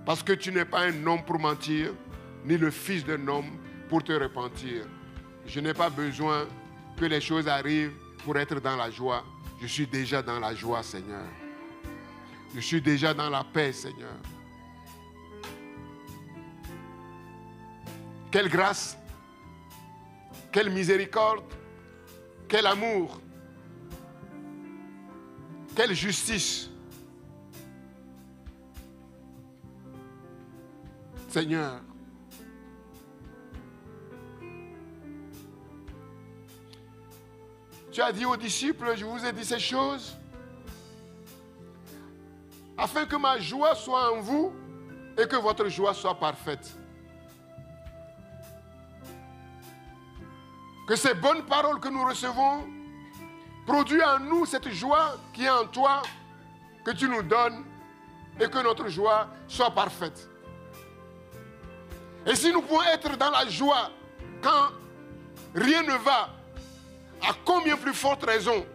Parce que tu n'es pas un homme pour mentir, ni le fils d'un homme pour te repentir. Je n'ai pas besoin que les choses arrivent pour être dans la joie. Je suis déjà dans la joie, Seigneur. Je suis déjà dans la paix, Seigneur. Quelle grâce, quelle miséricorde, quel amour, quelle justice. Seigneur, tu as dit aux disciples, je vous ai dit ces choses, afin que ma joie soit en vous et que votre joie soit parfaite. Que ces bonnes paroles que nous recevons produisent en nous cette joie qui est en toi, que tu nous donnes, et que notre joie soit parfaite. Et si nous pouvons être dans la joie quand rien ne va, à combien plus forte raison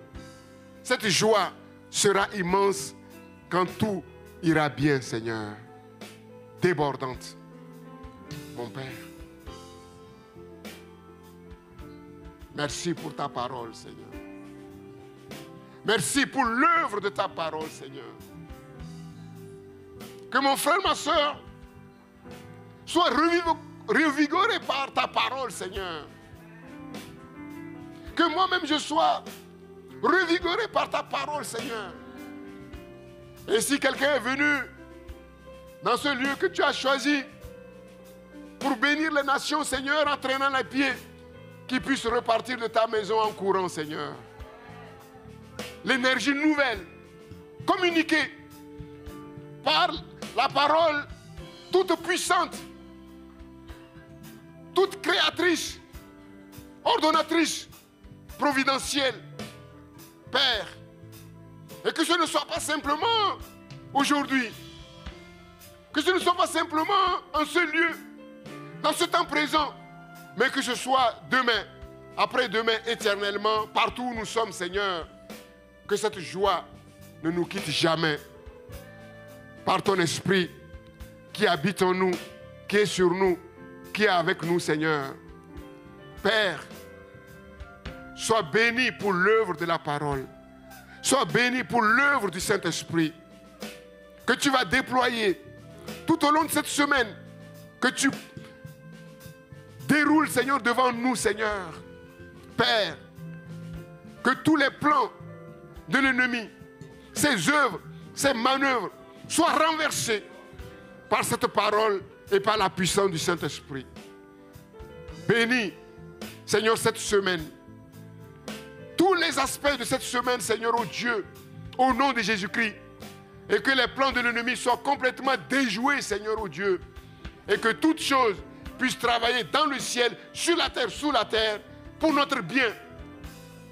cette joie sera immense quand tout ira bien, Seigneur, débordante. Mon Père, merci pour ta parole, Seigneur. Merci pour l'œuvre de ta parole, Seigneur. Que mon frère, ma soeur, soit revigoré par ta parole, Seigneur. Que moi-même je sois revigoré par ta parole, Seigneur. Et si quelqu'un est venu dans ce lieu que tu as choisi pour bénir les nations, Seigneur, en traînant les pieds, qu'il puisse repartir de ta maison en courant, Seigneur. L'énergie nouvelle, communiquée par la parole toute puissante, toute créatrice, ordonnatrice, providentielle, Père. Et que ce ne soit pas simplement aujourd'hui, que ce ne soit pas simplement en ce lieu, dans ce temps présent, mais que ce soit demain, après-demain, éternellement, partout où nous sommes, Seigneur. Que cette joie ne nous quitte jamais. Par ton esprit qui habite en nous, qui est sur nous, qui est avec nous, Seigneur. Père, sois béni pour l'œuvre de la parole. Sois béni pour l'œuvre du Saint-Esprit que tu vas déployer tout au long de cette semaine, que tu déroules, Seigneur, devant nous, Seigneur. Père, que tous les plans de l'ennemi, ses œuvres, ses manœuvres, soient renversés par cette parole et par la puissance du Saint-Esprit. Bénis, Seigneur, cette semaine. Tous les aspects de cette semaine, Seigneur, oh Dieu, au nom de Jésus-Christ. Et que les plans de l'ennemi soient complètement déjoués, Seigneur, oh Dieu. Et que toutes choses puissent travailler dans le ciel, sur la terre, sous la terre, pour notre bien,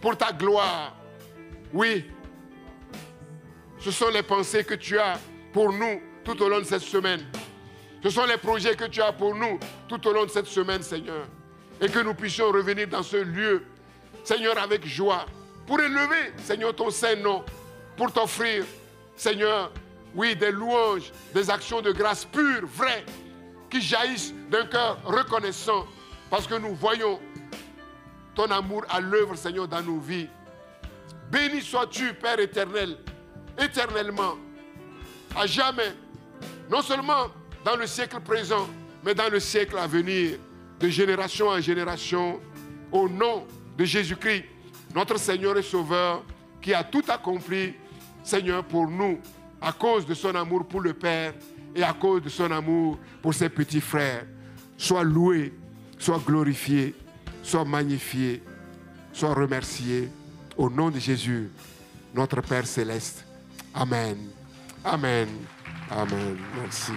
pour ta gloire. Oui, ce sont les pensées que tu as pour nous tout au long de cette semaine. Ce sont les projets que tu as pour nous tout au long de cette semaine, Seigneur. Et que nous puissions revenir dans ce lieu, Seigneur, avec joie, pour élever, Seigneur, ton Saint-Nom, pour t'offrir, Seigneur, oui, des louanges, des actions de grâce pures, vraies, qui jaillissent d'un cœur reconnaissant, parce que nous voyons ton amour à l'œuvre, Seigneur, dans nos vies. Béni sois-tu, Père éternel, éternellement, à jamais, non seulement dans le siècle présent, mais dans le siècle à venir, de génération en génération, au nom de Jésus-Christ, notre Seigneur et Sauveur, qui a tout accompli, Seigneur, pour nous, à cause de son amour pour le Père et à cause de son amour pour ses petits frères. Sois loué, sois glorifié, sois magnifié, sois remercié, au nom de Jésus, notre Père céleste. Amen. Amen. Amen. Merci.